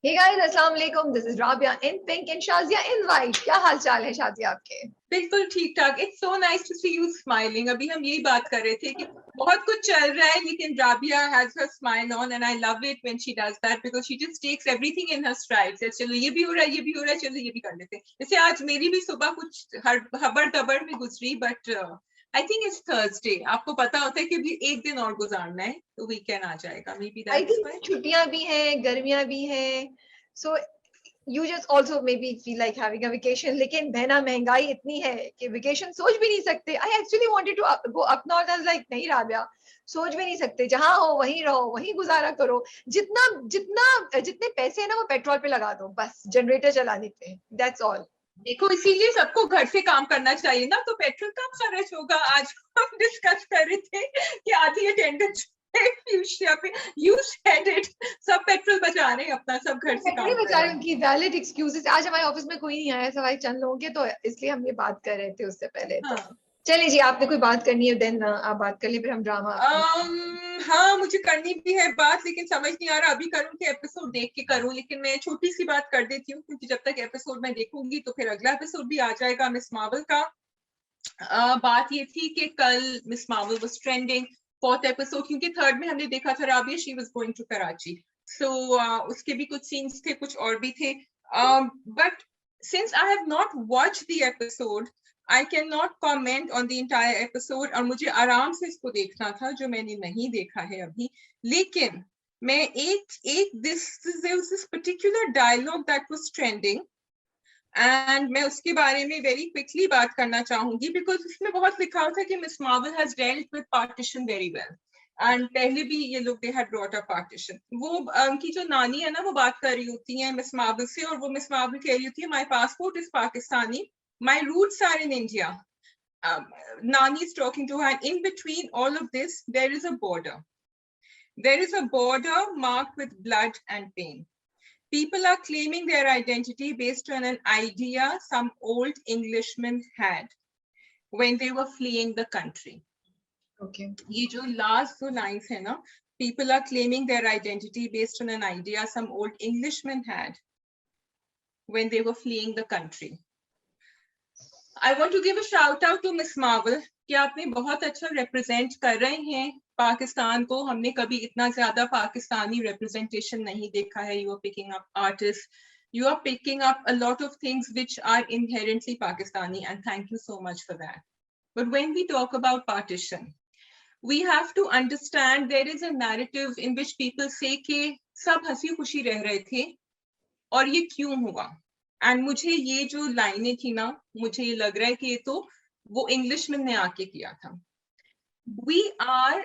Hey guys, अस्सलाम वालेकुम. This is Rabia in pink and Shazia in white. क्या हाल चाल है शाजिया आपके? बिल्कुल ठीक ठाक. It's so nice to see you smiling. अभी हम यही बात कर रहे थे कि बहुत कुछ चल रहा है लेकिन Rabia has her smile on and I love it when she does that because she just takes everything in her stride. चलो ये भी हो रहा है, ये भी हो रहा है, चलो ये भी कर लेते हैं. जैसे आज मेरी भी सुबह कुछ हबड़ दबड़ में गुजरी but I think it's Thursday. आपको पता होता है कि अभी एक दिन और गुजारना है तो वीकेंड आ जाएगा. May be I that's think why. छुट्टियां भी हैं, गर्मियां भी हैं. So you just also maybe feel like having a vacation. लेकिन बहना महंगाई इतनी है कि vacation सोच भी नहीं सकते. I actually wanted to go up north. I was like नहीं राबिया, सोच भी नहीं सकते. जहां हो वहीं रहो, वहीं गुजारा करो. जितना जितना जितने पैसे है ना वो पेट्रोल पे लगा दो, बस जनरेटर चलाने पे. That's all. देखो इसीलिए सबको घर से काम करना चाहिए ना, तो पेट्रोल कम खर्च होगा. आज हम डिस्कस कर रहे थे कि आधी अटेंडेंस पे यू सेड इट. सब पेट्रोल बचा रहे हैं अपना, सब घर से काम कर रहे हैं. की वैलिड एक्सक्यूजेस. आज हमारे ऑफिस में कोई नहीं आया सवाई चंद लोगों के, तो इसलिए हम ये बात कर रहे थे उससे पहले. तो चलिए जी, आपने कोई बात करनी है देन आप बात कर ली, फिर हम ड्रामा. हाँ मुझे करनी भी है बात, लेकिन समझ नहीं आ रहा अभी करूँ कि एपिसोड देख के करूँ. लेकिन मैं छोटी सी बात कर देती हूँ क्योंकि जब तक एपिसोड मैं देखूंगी तो फिर अगला एपिसोड भी आ जाएगा मिस मार्वल का. बात ये थी कि कल Miss Marvel was trending 4th episode, क्योंकि 3rd में हमने देखा था Rabia she was going to Karachi. So उसके भी कुछ सीन्स थे, कुछ और भी थे. But since I have not watched the episode I can not comment on the entire episode. और मुझे आराम से इसको देखना था जो मैंने नहीं देखा है अभी. लेकिन मैं एक this particular dialogue that was trending and मैं उसके बारे में वेरी क्विकली बात करना चाहूंगी बिकॉज उसमें बहुत लिखा था कि miss Marvel has dealt with partition very well. And पहले भी ये लोग they had brought a partition. वो उनकी जो नानी है ना वो बात कर रही होती है मिस मार्वल से, और वो मिस मार्वल कह रही होती है my passport is Pakistani, my roots are in India. Nani is talking to her, and in between all of this there is a border. There is a border marked with blood and pain. People are claiming their identity based on an idea some old Englishmen had when they were fleeing the country. Okay. ये जो last two lines है ना, people are claiming their identity based on an idea some old Englishmen had when they were fleeing the country. I want to give a shout out to Miss Marvel कि आपने बहुत अच्छा represent कर रहे हैं पाकिस्तान को. हमने कभी इतना ज्यादा पाकिस्तानी representation नहीं देखा है. You are picking up artists, you are picking up a lot of things which are inherently Pakistani, and thank you so much for that. But when we talk about partition, we have to understand there is a narrative in which people say कि सब हंसी खुशी रह रहे थे और ये क्यों हुआ. एंड मुझे ये जो लाइनें थी ना, मुझे ये लग रहा है कि ये तो वो इंग्लिशमैन ने आके किया था. We are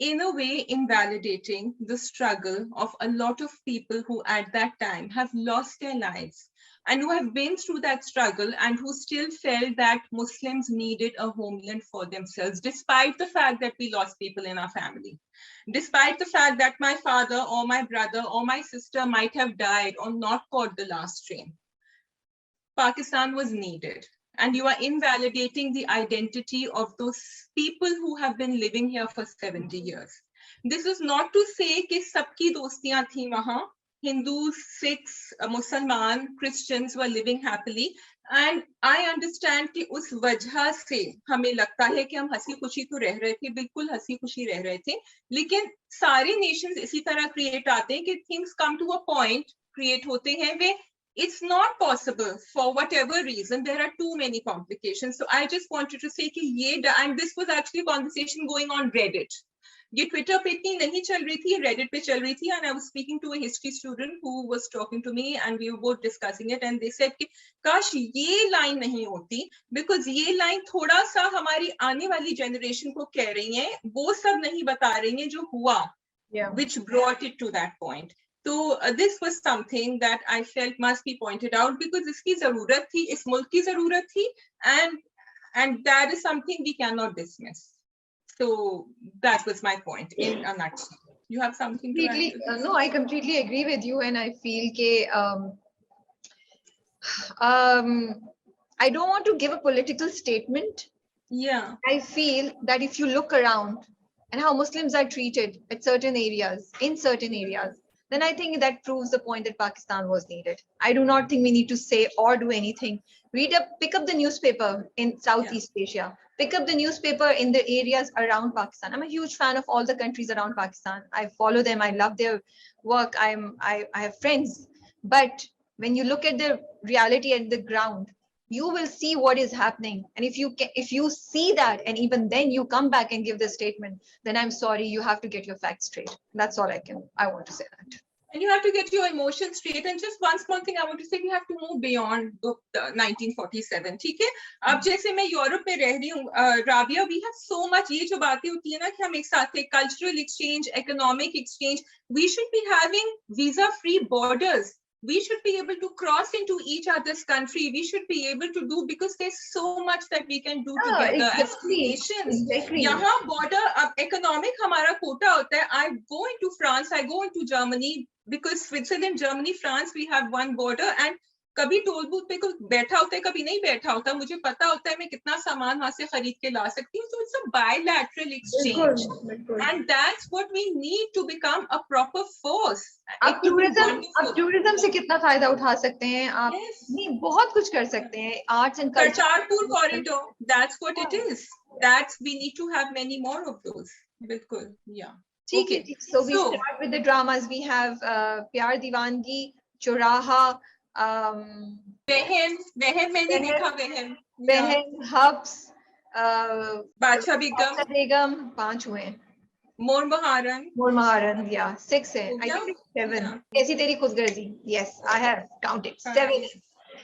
in a way invalidating the struggle of a lot of people who at that time have lost their lives and who have been through that struggle and who still felt that Muslims needed a homeland for themselves, despite the fact that we lost people in our family, despite the fact that my father or my brother or my sister might have died or not caught the last train. Pakistan was needed, and you are invalidating the identity of those people who have been living here for 70 years. This is not to say कि सबकी दोस्तियां थी वहां. Hindus, Sikhs, Muslims, Christians were living happily, and I understand कि उस वजह से हमें लगता है कि हम हंसी खुशी तो रह रहे थे, बिल्कुल हंसी खुशी रह रहे थे. लेकिन सारे nations इसी तरह create आते हैं कि things come to a point create होते हैं वे it's not possible for whatever reason. There are too many complications. So I just wanted to say कि ये, and this was actually a conversation going on Reddit. ये Twitter पे इतनी नहीं चल रही थी, Reddit पे चल रही थी. And I was speaking to a history student who was talking to me, and we were both discussing it. And they said कि काश ये line नहीं होती, because ये line थोड़ा सा हमारी आने वाली generation को कह रही है, वो सब नहीं बता रही है जो हुआ, which brought it to that point. So this was something that I felt must be pointed out because इसकी जरूरत थी, इस मुल्क की जरूरत थी, and that is something we cannot dismiss. So that was my point in a nutshell. You have something to add to this? No, I completely agree with you, and I feel कि I don't want to give a political statement. Yeah. I feel that if you look around and how Muslims are treated at certain areas, in certain areas, then I think that proves the point that Pakistan was needed. I do not think we need to say or do anything. Pick up the newspaper in Southeast Asia. Pick up the newspaper in the areas around Pakistan. I'm a huge fan of all the countries around Pakistan. I follow them. I love their work. I have friends. But when you look at the reality at the ground, you will see what is happening. And if you see that, and even then you come back and give the statement, then I'm sorry, you have to get your facts straight. That's all I want to say that. And you have to get your emotions straight. And just one small thing I want to say, we have to move beyond the 1947. ठीक है? अब जैसे मैं Europe में रह रही हूँ, Rabia, we have so much, ये जो बातें होती है ना कि हम एक साथ थे, cultural exchange, economic exchange, we should be having visa-free borders. We should be able to cross into each other's country. We should be able to do, because there's so much that we can do together as nations. Exactly. यहाँ border, economic हमारा quota होता है. I go into France, I go into Germany, because Switzerland, Germany, France, we have one border, and कभी toll booth पे कोई बैठा होता है, कभी नहीं बैठा होता, मुझे पता होता है मैं कितना सामान वहां से खरीद के ला सकती हूँ. So it's a bilateral exchange, and that's what we need to become a proper force. आप टूरिज्म से कितना फायदा उठा सकते हैं आप? नहीं, बहुत कुछ कर सकते हैं. Arts and culture, Kartarpur corridor, that's what it is. That's, we need to have many more of those. बिल्कुल, yeah. Okay. So we start with the dramas. We have प्यार दीवानगी, चौराहा, बहन मैंने देखा, बहन, हब्स, बादशाह बेगम, 5 हुए हैं. मोर महारन, yeah, 6 है. I think 7. कैसी तेरी खुदगर्जी? Yes, I have counted 7.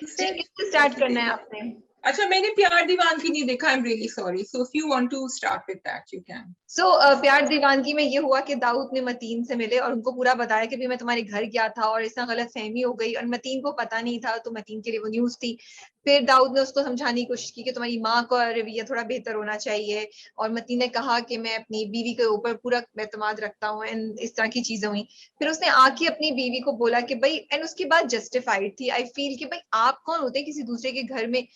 Start करना है आपने. अच्छा, मैंने प्यार दीवानगी नहीं देखा. I'm really sorry. So if you want to start with that, you can. So प्यार दीवानगी में ये हुआ कि दाऊद ने मतीन से मिले और उनको पूरा बताया कि भी मैं तुम्हारे घर गया था और इतना गलत फहमी हो गई, और मतीन को पता नहीं था, तो मतीन के लिए वो न्यूज थी. फिर दाऊद ने उसको समझाने की कोशिश की कि तुम्हारी माँ का रवैया थोड़ा बेहतर होना चाहिए, और मतीन ने कहा कि मैं अपनी बीवी के ऊपर पूरा एतमाद रखता हूँ, एंड इस तरह की चीजें हुई. फिर उसने आके अपनी बीवी को बोला कि भाई, एंड उसकी बात जस्टिफाइड थी. आई फील कि भाई आप कौन होते हैं किसी दूसरे के घर में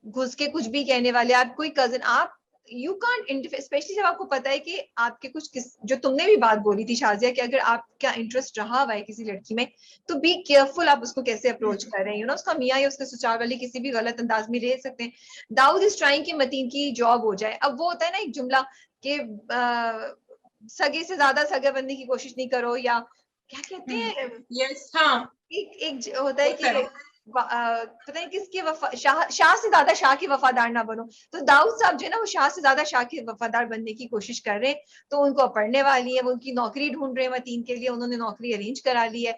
घुस के कुछ भी कहने वाले? आप कोई कजन, आप यू कांट इंटरफेयर, स्पेशली जब आपको पता है कि आपके कुछ जो तुमने भी बात बोली थी शाजिया कि अगर आपका इंटरेस्ट रहा हुआ है किसी लड़की में, तो बी केयरफुल आप उसको कैसे अप्रोच कर रहे हैं. यू नो, उसका मियाँ या उसके ससुराल वाले किसी भी गलत अंदाज में रह सकते हैं. दाऊद इज ट्राइंग कि मतीन की जॉब हो जाए. अब वो होता है ना एक जुमला कि सगे से ज्यादा सगा बनने की कोशिश नहीं करो, या क्या कहते हैं. यस, हाँ, एक होता है कि पता नहीं किसके शाह से ज्यादा शाह के वफादार ना बनो. तो दाऊद साहब जो है ना, वो शाह से ज्यादा शाह के वफादार बनने की कोशिश कर रहे हैं. तो उनको पढ़ने वाली है, वो उनकी नौकरी ढूंढ रहे हैं मतीन के लिए. उन्होंने नौकरी अरेंज करा ली है.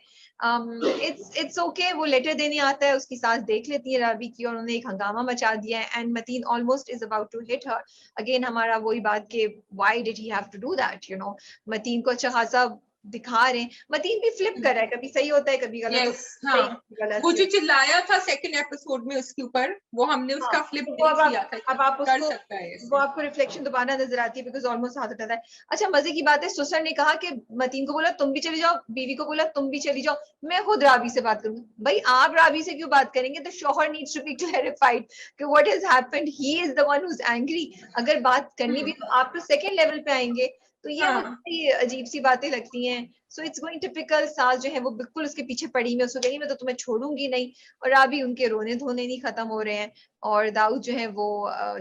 It's okay. वो लेटर देने आता है, उसकी सास देख लेती है राबी की, और उन्होंने एक हंगामा मचा दिया है, and Mateen almost is about to hit her. Again हमारा वही बात के why did he have to do that. You know, Mateen को अच्छा खासा दिखा रहे हैं. मतीन भी फ्लिप कर रहा है, कभी सही होता है कभी गलत. yes, हाँ. वो जो चिल्लाया था सेकंड एपिसोड में उसके ऊपर, वो हमने उसका फ्लिप किया था. अब आप कर सकता है, वो आपको रिफ्लेक्शन दोबारा नजर आती है, बिकॉज ऑलमोस्ट हाथ उठाता है. अच्छा, मजे की बात है, सुसर ने कहा कि मतीन को बोला तुम भी चली जाओ, बीवी को बोला तुम भी चली जाओ, मैं खुद राबी से बात करूंगी. भाई आप राबी से क्यों बात करेंगे? द शोहर नीड्स टू बी क्लैरिफाइड कि what has happened. He is the one who is angry. अगर बात करनी भी तो आप तो सेकंड लेवल पे आएंगे. तो ये मुझे अजीब सी बातें लगती हैं. So it's going typical. सास जो है वो बिल्कुल उसके पीछे पड़ी, मैं उसको कही मैं तो तुम्हें छोड़ूंगी नहीं, और अभी उनके रोने धोने नहीं खत्म हो रहे हैं. और दाऊद जो है वो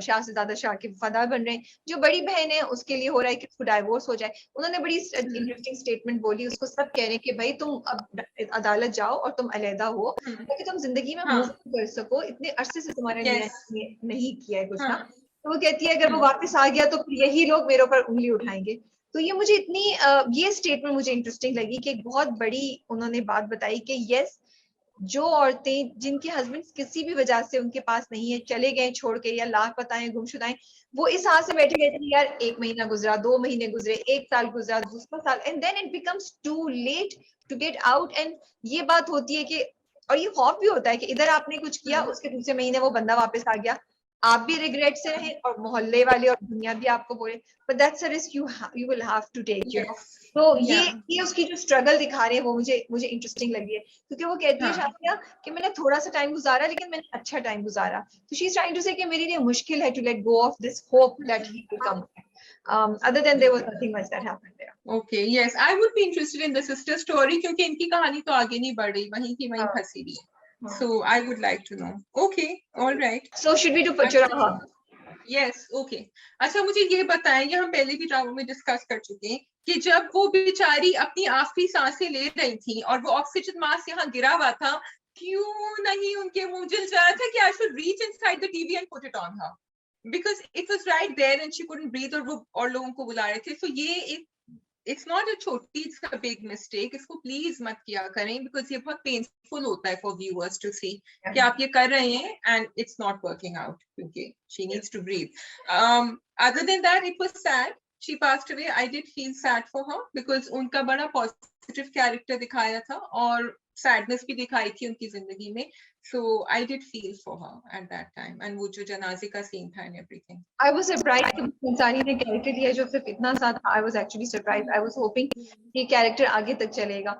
शाह से ज्यादा शाह के वफादार बन रहे हैं. जो बड़ी बहन है उसके लिए हो रहा है कि उसको डाइवोर्स हो जाए. उन्होंने बड़ी इंटरेस्टिंग स्टेटमेंट बोली. उसको सब कह रहे हैं कि भाई तुम अब अदालत जाओ और तुम अलहदा हो, ताकि तुम जिंदगी में मूव कर सको. इतने अरसे से तुम्हारे नहीं किया है कुछ ना. तो वो कहती है अगर वो वापस आ गया तो यही लोग मेरे ऊपर उंगली उठाएंगे. तो ये मुझे इतनी ये स्टेटमेंट मुझे इंटरेस्टिंग लगी कि एक बहुत बड़ी उन्होंने बात बताई कि यस, जो औरतें जिनके हस्बैंड किसी भी वजह से उनके पास नहीं है, चले गए छोड़ के, या लापता हैं, गुमशुदा हैं, वो इस हाथ से बैठे गए थे यार 1 महीना गुजरा, 2 महीने गुजरे, 1 साल गुजरा, दूसरा साल, and then it becomes too late to get out. And ये बात होती है कि, और ये खौफ भी होता है कि इधर आपने कुछ किया, उसके दूसरे महीने वो बंदा वापस आ गया, आप भी रिग्रेट से रहें और मोहल्ले वाले और दुनिया भी आपको बोले, but that's a risk you will have to take, you know. Yes. तो Yeah. ये उसकी जो स्ट्रगल दिखा रहे हैं वो मुझे इंटरेस्टिंग लगी है, क्योंकि वो कहती है हाँ. शादिया कि मैंने थोड़ा सा टाइम गुजारा लेकिन मैंने अच्छा टाइम गुजारा, तो शी इज ट्राइंग टू से कि मेरे लिए मुश्किल है to let go of this hope that he will come, other than there was nothing much that happened there. Okay. Yes, I would be interested in the sister story क्योंकि इनकी कहानी तो आगे नहीं बढ़ रही, वहीं की वहीं हाँ, फंसी रही है. हाँ. So I would like to know. Okay. All right. So should we do अच्छा. Churaha? Yes. Okay. अच्छा, मुझे ये बताएं, ये हम पहले भी ड्रामा में डिस्कस कर चुके हैं कि जब वो बेचारी अपनी आखिरी सांसें ले रही थी और वो ऑक्सीजन मास्क यहाँ गिरा हुआ था, क्यों नहीं उनके मुंह जल जा रहा था कि I should reach inside the TV and put it on her because it was right there and she couldn't breathe और वो और लोगों को बुला रहे थे. So ये एक it's not a छोटी, it's a big mistake. इसको प्लीज मत किया करें because ये बहुत पेनफुल होता है for viewers to see कि आप ये कर रहे हैं and it's not working out क्योंकि she needs to breathe. Other than that, it was sad. She passed away. I did feel sad for her because उनका बड़ा positive character दिखाया था और sadness भी दिखाई थी उनकी जिंदगी में. So I did feel for her at that time. And वो जो जनाजे का scene था and everything. I was surprised कि इंसानी ने कैरेक्टर लिया जो सिर्फ इतना सा था. I was actually surprised. I was hoping कि कैरेक्टर आगे तक चलेगा.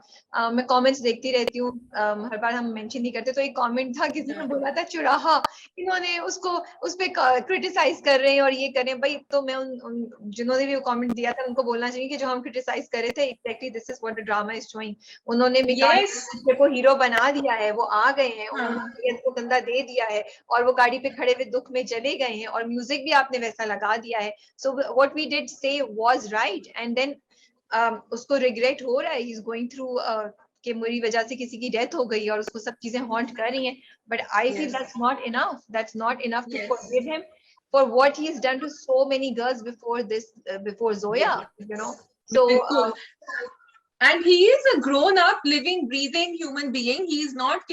मैं कमेंट्स देखती रहती हूँ, हर बार हम मेंशन नहीं करते, तो एक कमेंट था किसी ने बोला था चुराहा, इन्होंने उसको उस पे क्रिटिसाइज कर रहे हैं और ये कर रहे हैं. भाई तो मैं उन जिन्होंने भी वो कमेंट दिया था उनको बोलना चाहिए कि जो हम क्रिटिसाइज कर रहे थे exactly this is what the drama is showing. उन्होंने Yes. को हीरो बना दिया है, वो आ गए हैं, उन्होंने को कंधा दे दिया है और वो गाड़ी पे खड़े हुए दुख में चले गए हैं और म्यूजिक भी आपने वैसा लगा दिया है. सो व्हाट वी डिड से वाज राइट एंड देन उसको रिग्रेट हो रहा है, ही इज गोइंग थ्रू कि मेरी वजह से किसी की डेथ हो गई और उसको सब चीजें हॉन्ट कर रही हैं. But I feel that's not enough to forgive him for what he has done to so many girls before Zoya, you know. So and he is a grown up living breathing human being. He is not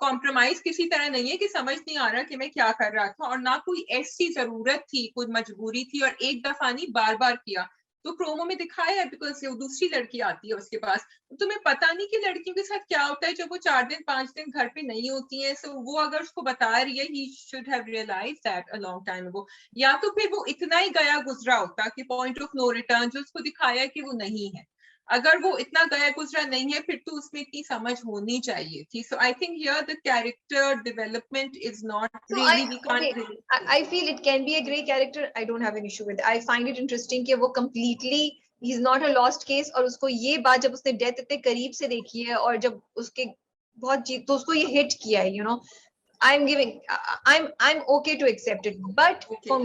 compromise किसी तरह नहीं है कि समझ नहीं आ रहा कि मैं क्या कर रहा था और ना कोई ऐसी जरूरत थी, कोई मजबूरी थी और एक दफा नहीं बार बार किया. तो प्रोमो में दिखाया है बिकॉज दूसरी लड़की आती है उसके पास. तुम्हें पता नहीं कि लड़कियों के साथ क्या होता है जब वो 4 दिन 5 दिन घर पे नहीं होती है. सो वो अगर उसको बता रही है, he should have realized that a long time ago. या तो फिर वो इतना ही गया गुजरा होता कि पॉइंट ऑफ नो रिटर्न जो उसको दिखाया कि वो नहीं है. अगर वो इतना गया गुजरा नहीं है फिर तो उसमें इतनी समझ होनी चाहिए थी. So I think here the character development is not really, we can't. I feel it can be a great character. I don't have an issue with it. I find it interesting कि वो completely he's not a lost case और उसको ये बात जब उसने death इतने करीब से देखी है और जब उसके बहुत जीत तो उसको ये हिट किया है, you know. I'm okay to accept it, but for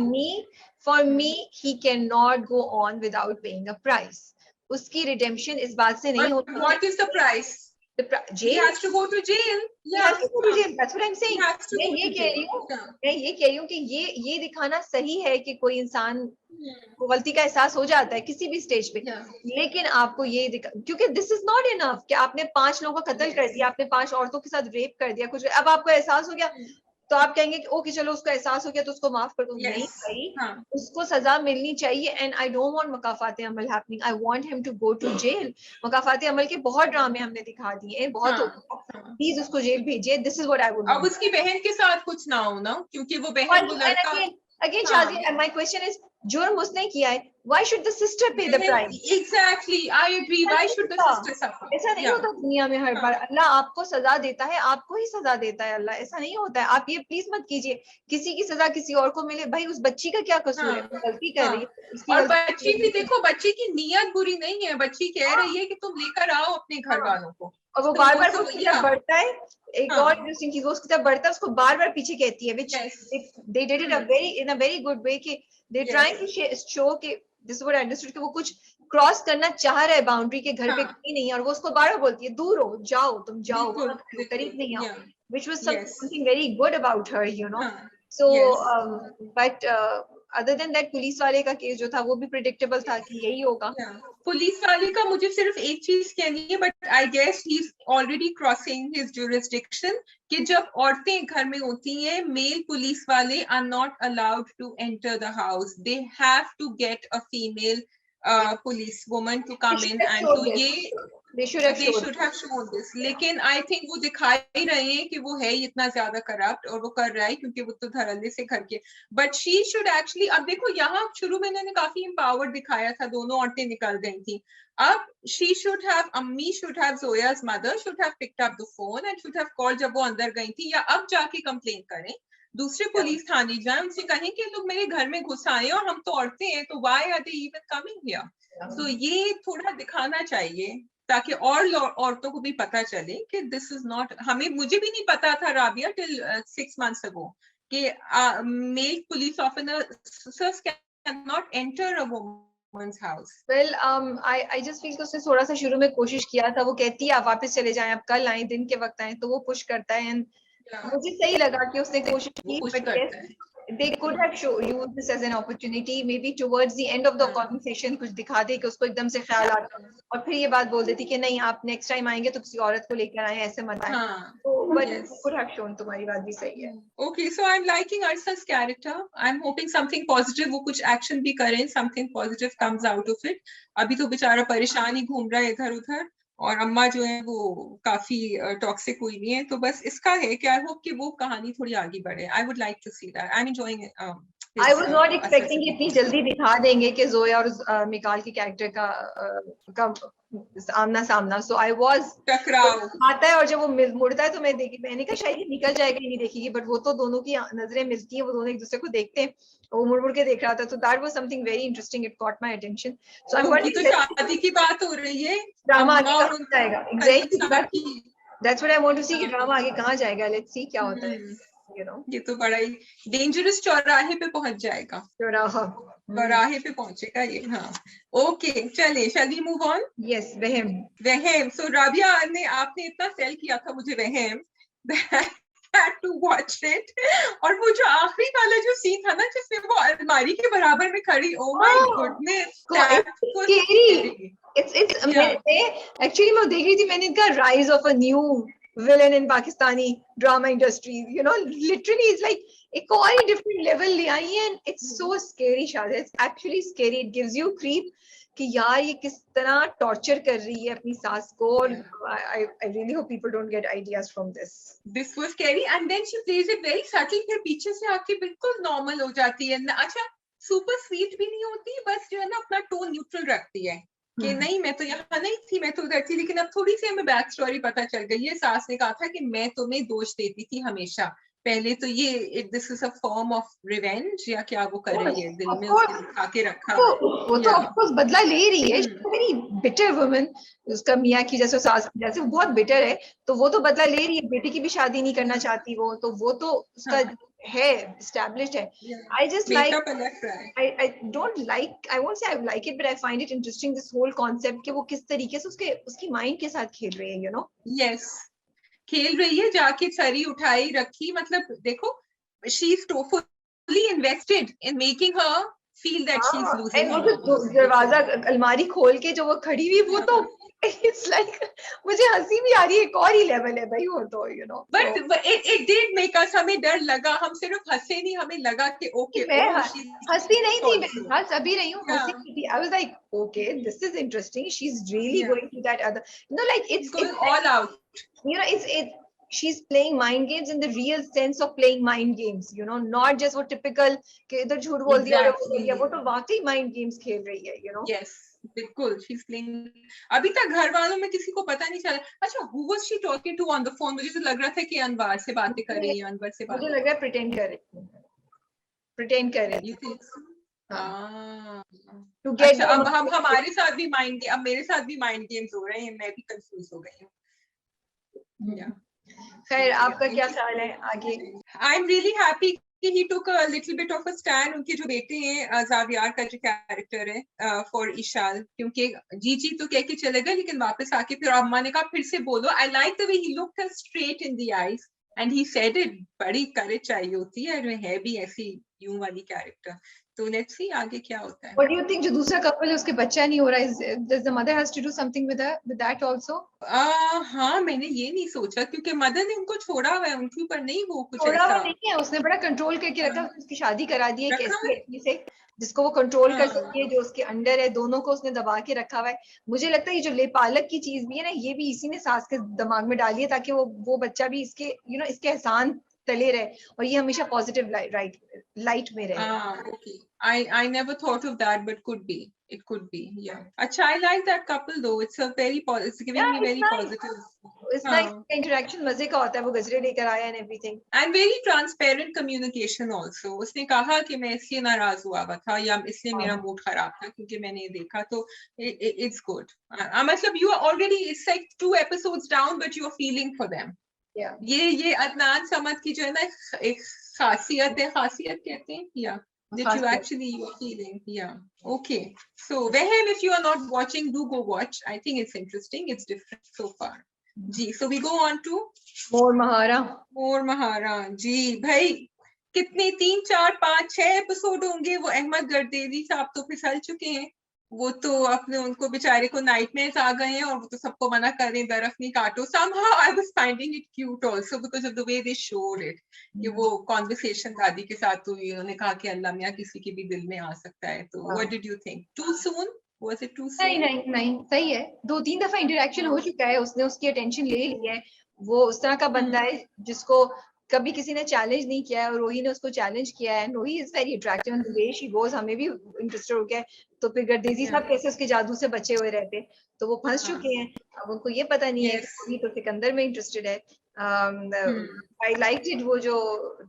me he cannot go on without paying a price. उसकी redemption इस बात से नहीं होती. What is the price? Jail. He has to go to jail. He has to go to jail. That's what I'm saying. He has to मैं go ये to कह रही हूँ, मैं ये कह रही हूँ कि ये दिखाना सही है कि कोई इंसान को गलती का एहसास हो जाता है किसी भी स्टेज पे. लेकिन आपको ये क्योंकि दिस इज नॉट इनफ कि आपने 5 लोगों का कत्ल कर दिया, आपने 5 औरतों के साथ रेप कर दिया, कुछ अब आपको एहसास हो गया तो आप कहेंगे कि ओके चलो उसको एहसास हो गया तो उसको माफ कर दो. नहीं भाई, उसको सजा मिलनी चाहिए. एंड आई डोंट वांट मकाफाते अमल happening. I want him to go to jail. मकाफाते अमल के बहुत ड्रामे हमने दिखा दिए हैं, बहुत प्लीज उसको जेल भेजिए. This is what I would. अब उसकी बहन के साथ कुछ ना हो ना, क्योंकि वो बहन वो लड़का. Again, Shazia, and my question is, जुर्म उसने किया है, why should the sister pay the price? Exactly, I agree. Why should the sister suffer? ऐसा नहीं होता दुनिया में हर बार. अल्लाह आपको सजा देता है, आपको ही सजा देता है अल्लाह. ऐसा नहीं होता है. आप ये प्लीज मत कीजिए किसी की सजा किसी और को मिले. भाई उस बच्ची का क्या कसूर है, गलती कर रही है. और बच्ची भी देखो, बच्ची की नीयत बुरी नहीं है. बच्ची कह रही है कि तुम लेकर आओ अपने घर वालों को और वो बार बार उसकी तरफ बढ़ता है. एक और इंटरेस्टिंग चीज, वो उसकी तरफ बढ़ता है, उसको बार बार पीछे कहती है, which they did it in a very good way कि they trying to show कि this is what I understood कि वो कुछ क्रॉस करना चाह रहा है बाउंड्री के, घर पे कोई नहीं है और वो उसको बार बार बोलती है दूर हो जाओ, तुम जाओ, करीब नहीं आओ, which was something very good about her, you know. So but other than that police वाले का केस जो था वो भी प्रिडिक्टेबल था कि यही होगा. पुलिस वाले का मुझे सिर्फ एक चीज कहनी है, but I guess he is already crossing his jurisdiction कि जब औरतें घर में होती हैं, मेल पुलिस वाले are not allowed to enter the house. They have to get a female police woman to come in. And so They should have They showed. should have shown this. लेकिन I think वो दिखा ही रहे हैं कि वो है ही इतना ज्यादा करप्ट और वो कर रहा है क्योंकि वो तो धड़ल्ले से घर के. But she should actually, अब देखो यहाँ शुरू में इन्होंने काफी empowered दिखाया था, दोनों औरतें निकल गई थी. अब she should have, अम्मी should have, Zoya's mother should have picked up the phone and should have called जब वो अंदर गई थी, या अब जाके कंप्लेन करें, दूसरे पुलिस थाने जाएं, उनसे कहें कि लोग मेरे घर में घुस आए और हम तो औरतें हैं, तो why are they even coming here? So ये थोड़ा दिखाना चाहिए ताकि और औरतों को भी पता चले कि दिस इज नॉट, मुझे भी नहीं पता था राबिया टिल 6 months ago कि male police officers can not enter a woman's house. Well, I just feel कि उसने थोड़ा सा शुरू में कोशिश किया था. वो कहती है आप वापस चले जाएं, आप कल आए, दिन के वक्त आए, तो वो पुश करता है. एंड मुझे सही लगा कि उसने कोशिश की. But yes, they could have used this as an opportunity. Maybe towards the end of the conversation कुछ दिखा दे कि उसको एकदम से ख्याल आता और फिर ये बात बोल देती कि नहीं आप नेक्स्ट टाइम आएंगे तो किसी औरत को लेकर आए, ऐसे मत आए. तो but could have shown. तुम्हारी बात भी सही है. Okay, so I'm liking Arsa's character. I'm hoping something positive, वो कुछ action भी करें, something positive comes out of it. अभी तो बेचारा परेशान ही घूम रहा है इधर उधर, और अम्मा जो है वो काफी टॉक्सिक हुई नहीं है. तो बस इसका है कि आई होप कि वो कहानी थोड़ी आगे बढ़े. I would like to see that. I am enjoying. I was not expecting कि इतनी जल्दी दिखा देंगे कि जोया और मिकाल के कैरेक्टर का आमना सामना. So I was टकराव आता है और जब वो मुड़ता है तो मैंने कहा शायद निकल जाएगा ही नहीं देखेगी, बट वो तो दोनों की नजरें मिलती हैं, वो दोनों एक दूसरे को देखते हैं, वो मुड़ के देख रहा था. तो that was something very interesting. It caught my attention. So I'm उनकी तो शादी की बात हो रही है, ड्रामा आगे कहाँ जाएगा. Exactly. That's what I want to see कि ड्रामा आगे कहाँ जाएगा. Let's see क्या होता है. You know, ये तो बड़ा ही डेंजरस चौराहे पे पहुंच जाएगा, चौराहे पे पहुंचेगा ये. हाँ, ओके, चलिए, shall we move on? Yes, वहम. So राबिया ने आपने इतना सेल किया था मुझे वहम, had to watch it. और वो जो आखिरी वाला जो सीन था ना जिसमें वो अलमारी के बराबर में खड़ी, oh my goodness, that was scary. It's actually मैं देख रही थी, मैंने इनका rise of a new villain in Pakistani drama industry, you know, literally it's like एक और ही different level ले आई है. And it's so scary, Shada. It's actually scary. It gives you creep कि यार ये किस तरह torture कर रही है अपनी सास को. और I really hope people don't get ideas from this. This was scary, and then she plays it very subtle. फिर पीछे से आके बिल्कुल normal हो जाती है. अच्छा, super sweet भी नहीं होती, बस जो है ना अपना tone neutral रखती है कि नहीं मैं तो यहाँ नहीं थी, मैं तो उधर थी. लेकिन अब थोड़ी सी हमें बैक स्टोरी पता चल गई है. सास ने कहा था कि मैं तुम्हें दोष देती थी हमेशा. पहले तो ये this is a form of revenge या क्या वो कर रही है, दिल में उसने दिखा के रखा. वो तो ऑफ कोर्स बदला ले रही है. Very bitter woman. उसका मियाँ की जैसे सास की जैसे बहुत बिटर है, तो वो तो बदला ले रही है. बेटी की भी शादी नहीं करना चाहती वो तो उसका है established है. I just like I don't like, I won't say I like it, but I find it interesting this whole concept कि वो किस तरीके से उसकी माइंड के साथ खेल रही है, you know. Yes, खेल रही है, जाके छरी उठाई रखी. मतलब देखो, she is fully invested in making her feel that she is losing. And वो दरवाजा अलमारी खोल के जो वो खड़ी हुई, वो तो it's like मुझे हंसी भी आ रही है. एक और ही लेवल है भाई वो तो, you know. But it did make us, हमें डर लगा. हम सिर्फ हंसे नहीं, हमेमें लगा कि okay. हंसी नहीं थी, मैं हंस अभी रही हूँ, हंसी नहीं थी. I was like, okay, this is interesting. She's really going to that other, you know, like it's all out. You know, she's playing mind games in the real sense of playing mind games, you know, not just वो typical कि इधर झूठ बोल दिया वो तो वाकई mind games खेल रही है, you know. Yes, बिल्कुल. she's playing. अभी तक घर वालों में किसी को पता नहीं चला. अच्छा, who was she talking to on the phone? मुझे तो लग रहा था कि अनवर से बातें कर रही है. अनवर से बात, मुझे लग रहा है pretend कर रही है. To get अच्छा, अब हम हमारे साथ भी अब मेरे साथ भी माइंड गेम्स हो रहे हैं. मैं भी कंफ्यूज हो गई हूँ. खैर, आपका क्या ख्याल है आगे? आई एम रियली हैप्पी कि he took a little bit of a stand. उनके जो बेटे हैं ज़ावियार का जो कैरेक्टर है फॉर इशाल, क्योंकि जी तो कह के चले गए, लेकिन वापस आके फिर अम्मा ने कहा फिर से बोलो. I like the way he looked her straight in the eyes and he said it. बड़ी करेज चाहिए होती है, है भी ऐसी यूं वाली कैरेक्टर. तो लेट्स सी आगे क्या होता है. What do you think? जो दूसरा कपल है उसके बच्चा नहीं हो रहा है, does the mother has to do something with that also? हाँ, मैंने ये नहीं सोचा क्योंकि मदर ने उनको छोड़ा हुआ है, उनके ऊपर नहीं वो कुछ छोड़ा हुआ ऐसा नहीं है, उसने बड़ा कंट्रोल करके रखा, उसकी शादी करा दी है एक रखा ऐसी है. लड़की से जिसको वो कंट्रोल कर हाँ. सकती है, जो उसके अंडर है, दोनों को उसने दबा के रखा हुआ है. मुझे लगता है ये जो लेपालक की चीज भी है ना, ये भी इसी ने सास के दिमाग में डाली है ताकि वो बच्चा भी इसके इसके एहसान तले रहे और ये हमेशा पॉजिटिव लाइट में रहे. Okay. I never thought of that, but could be. It could be. Yeah. Acha, I like that couple though. It's a it's giving me Yeah, it's very nice. positive. It's nice. Interaction मजे का होता है, वो गजरे लेकर आया and everything. And very transparent communication also. उसने कहा कि मैं इसलिए नाराज हुआ था या इसलिए मेरा मूड खराब था क्योंकि मैंने ये देखा, तो it's good. मतलब you are already, it's like 2 episodes down, but you are feeling for them. Yeah. ये अदनान समद की जो है ना एक खासियत कहते हैं, या that you actually you are feeling. Yeah. Okay. So Vehem, if you are not watching, do go watch. I think it's interesting. It's different so far. Ji. So we go on to मोर महारा. मोर महारा. जी भाई, कितने 3, 4, 5, 6 episode होंगे. वो अहमद गर्देवी साहब तो फिसल चुके हैं. वो तो अपने उनको बेचारे को नाइटमेयर्स आ गए हैं और वो तो सबको मना कर रहे हैं दरख्त नहीं काटो. Somehow I was finding it cute also because of the way they showed it. कि वो कॉन्वर्सेशन दादी के साथ हुई, उन्होंने कहा कि अल्लाह मियां किसी के भी दिल में आ सकता है. तो what did you think? Too soon? Was it too soon? नहीं, सही है. 2-3 दफा इंटरेक्शन हो चुका है, उसने उसकी अटेंशन ले ली है. वो उस तरह का बंदा है जिसको कभी किसी ने चैलेंज नहीं किया है और रोही ने उसको चैलेंज किया है. रोही is very attractive in the way she goes. हमें भी इंटरेस्टेड हो गया है. तो फिर गर्देजी साहब कैसे उसके जादू से बचे हुए रहते, तो वो फंस चुके हैं. अब उनको ये पता नहीं है कि रोही तो सिकंदर में इंटरेस्टेड है. आई लाइक इट, वो जो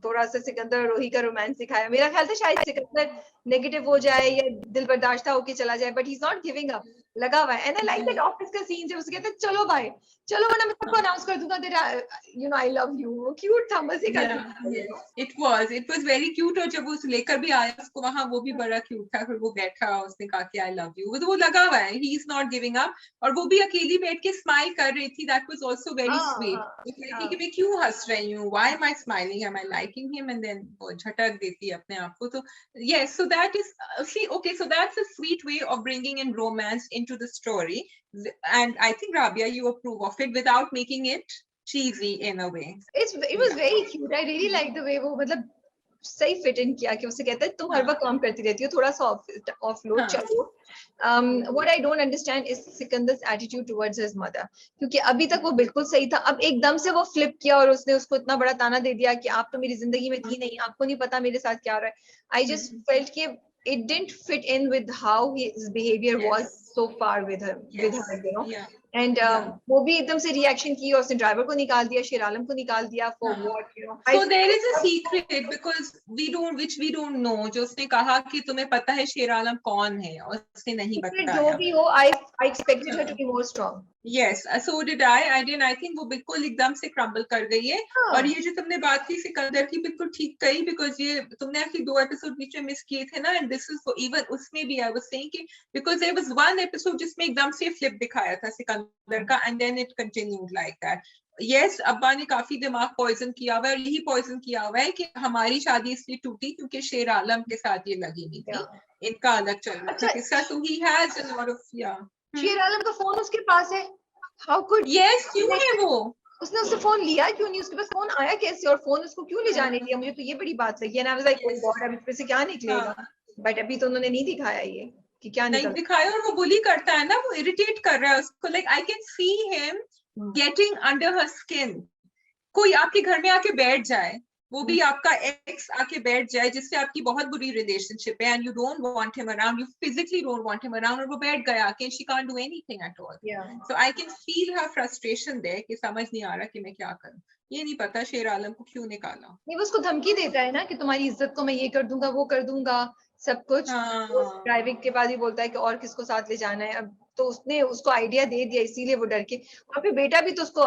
थोड़ा सा सिकंदर और रोही का रोमांस दिखाया. मेरा ख्याल था शायद सिकंदर नेगेटिव हो जाए या दिल बर्दाश्त होके चला जाए, but he is not giving up, लगा हुआ है. And I like that office का सीन जब उसके कहते हैं चलो भाई चलो वरना मैं सबको अनाउंस कर दूंगा दैट आई लव यू. वो क्यूट था, मजे का. It was very cute. और जब वो लेकर भी आया उसको वहां, वो भी बड़ा क्यूट था. फिर वो बैठा, उसने कहा कि आई लव यू. वो लगा हुआ है, ही इज नॉट गिविंग अप. और वो भी अकेली बैठ के स्माइल कर रही थी. That was also very sweet. कि मैं क्यों हंस रही हूँ, why am I smiling, am I liking him, and then वो झटक देती है अपने आप को. तो yes, so that is so that's a sweet way of bringing in romance into the story, and I think Rabia, you approve of it without making it cheesy in a way. It was very cute. I really like the way वो मतलब सही fit in किया कि उसे कहता है तुम हर वक्त काम करती रहती हो, थोड़ा सा ऑफलोड चलो. What I don't understand is Sikandar's attitude towards his mother, क्योंकि अभी तक वो बिल्कुल सही था. अब एकदम से वो फ्लिप किया और उसने उसको इतना बड़ा ताना दे दिया कि आप तो मेरी जिंदगी में थी नहीं, आपको नहीं पता मेरे साथ क्या हो रहा है. आई जस्ट फेल्ट कि it didn't fit in with how his behavior was so far with her, and वो भी एकदम से रिएक्शन की और उसने ड्राइवर को निकाल दिया, शेर आलम को निकाल दिया. for what, so there is a secret because we don't know. जो उसने कहा कि तुम्हें पता है शेर आलम कौन है और उसने नहीं बताया. जो भी हो, I expected her to be more strong. Yes, so did I. I think वो बिल्कुल एकदम से क्रम्बल कर गई है. और ये जो तुमने बात की सिकंदर की, बिल्कुल ठीक कही, बिकॉज ये तुमने actually 2 एपिसोड बीच में मिस किए थे ना. एंड दिस इज इवन उसमें भी आई वाज सेइंग कि बिकॉज देयर वाज 1 एपिसोड जिसमें एकदम से फ्लिप दिखाया था सिकंदर का, and then it continued like that. Yes, अब्बा ने काफी दिमाग पॉइजन किया हुआ है, और यही पॉइजन किया हुआ है कि हमारी शादी इसलिए टूटी क्योंकि शेर आलम के साथ ये लगी नहीं थी. इनका अलग चल रहा था किस्सा. तो he has a lot of शेर आलम का फोन उसके पास है. How could yes, क्यों है वो? उसने उससे फोन लिया क्यों नहीं, उसके पास फोन आया कैसे और फोन उसको क्यों ले जाने दिया? मुझे तो ये बड़ी बात लगी. And I was like, oh God, अब इसमें से क्या निकलेगा? बट अभी तो उन्होंने नहीं दिखाया ये कि क्या नहीं दिखाया. और वो बुली करता है ना, वो इरिटेट कर रहा है उसको. Like I can see him getting under her skin. कोई आपके घर में आके बैठ जाए, वो भी आपका एक्स आके बैठ जाए जिससे आपकी बहुत बुरी रिलेशनशिप है, and you don't want him around, you physically don't want him around, और वो बैठ गया कि she can't do anything at all. So I can feel her frustration there कि समझ नहीं आ रहा कि मैं क्या करूं. ये नहीं पता शेर आलम को क्यों निकाला. नहीं, वो उसको धमकी देता है ना कि तुम्हारी इज्जत को मैं ये कर दूंगा, वो कर दूंगा, सब कुछ. ड्राइविंग के बाद ही बोलता है कि और किसको साथ ले जाना है. अब तो उसने उसको आइडिया दे दिया, इसीलिए वो डर के। और फिर बेटा भी तो उसको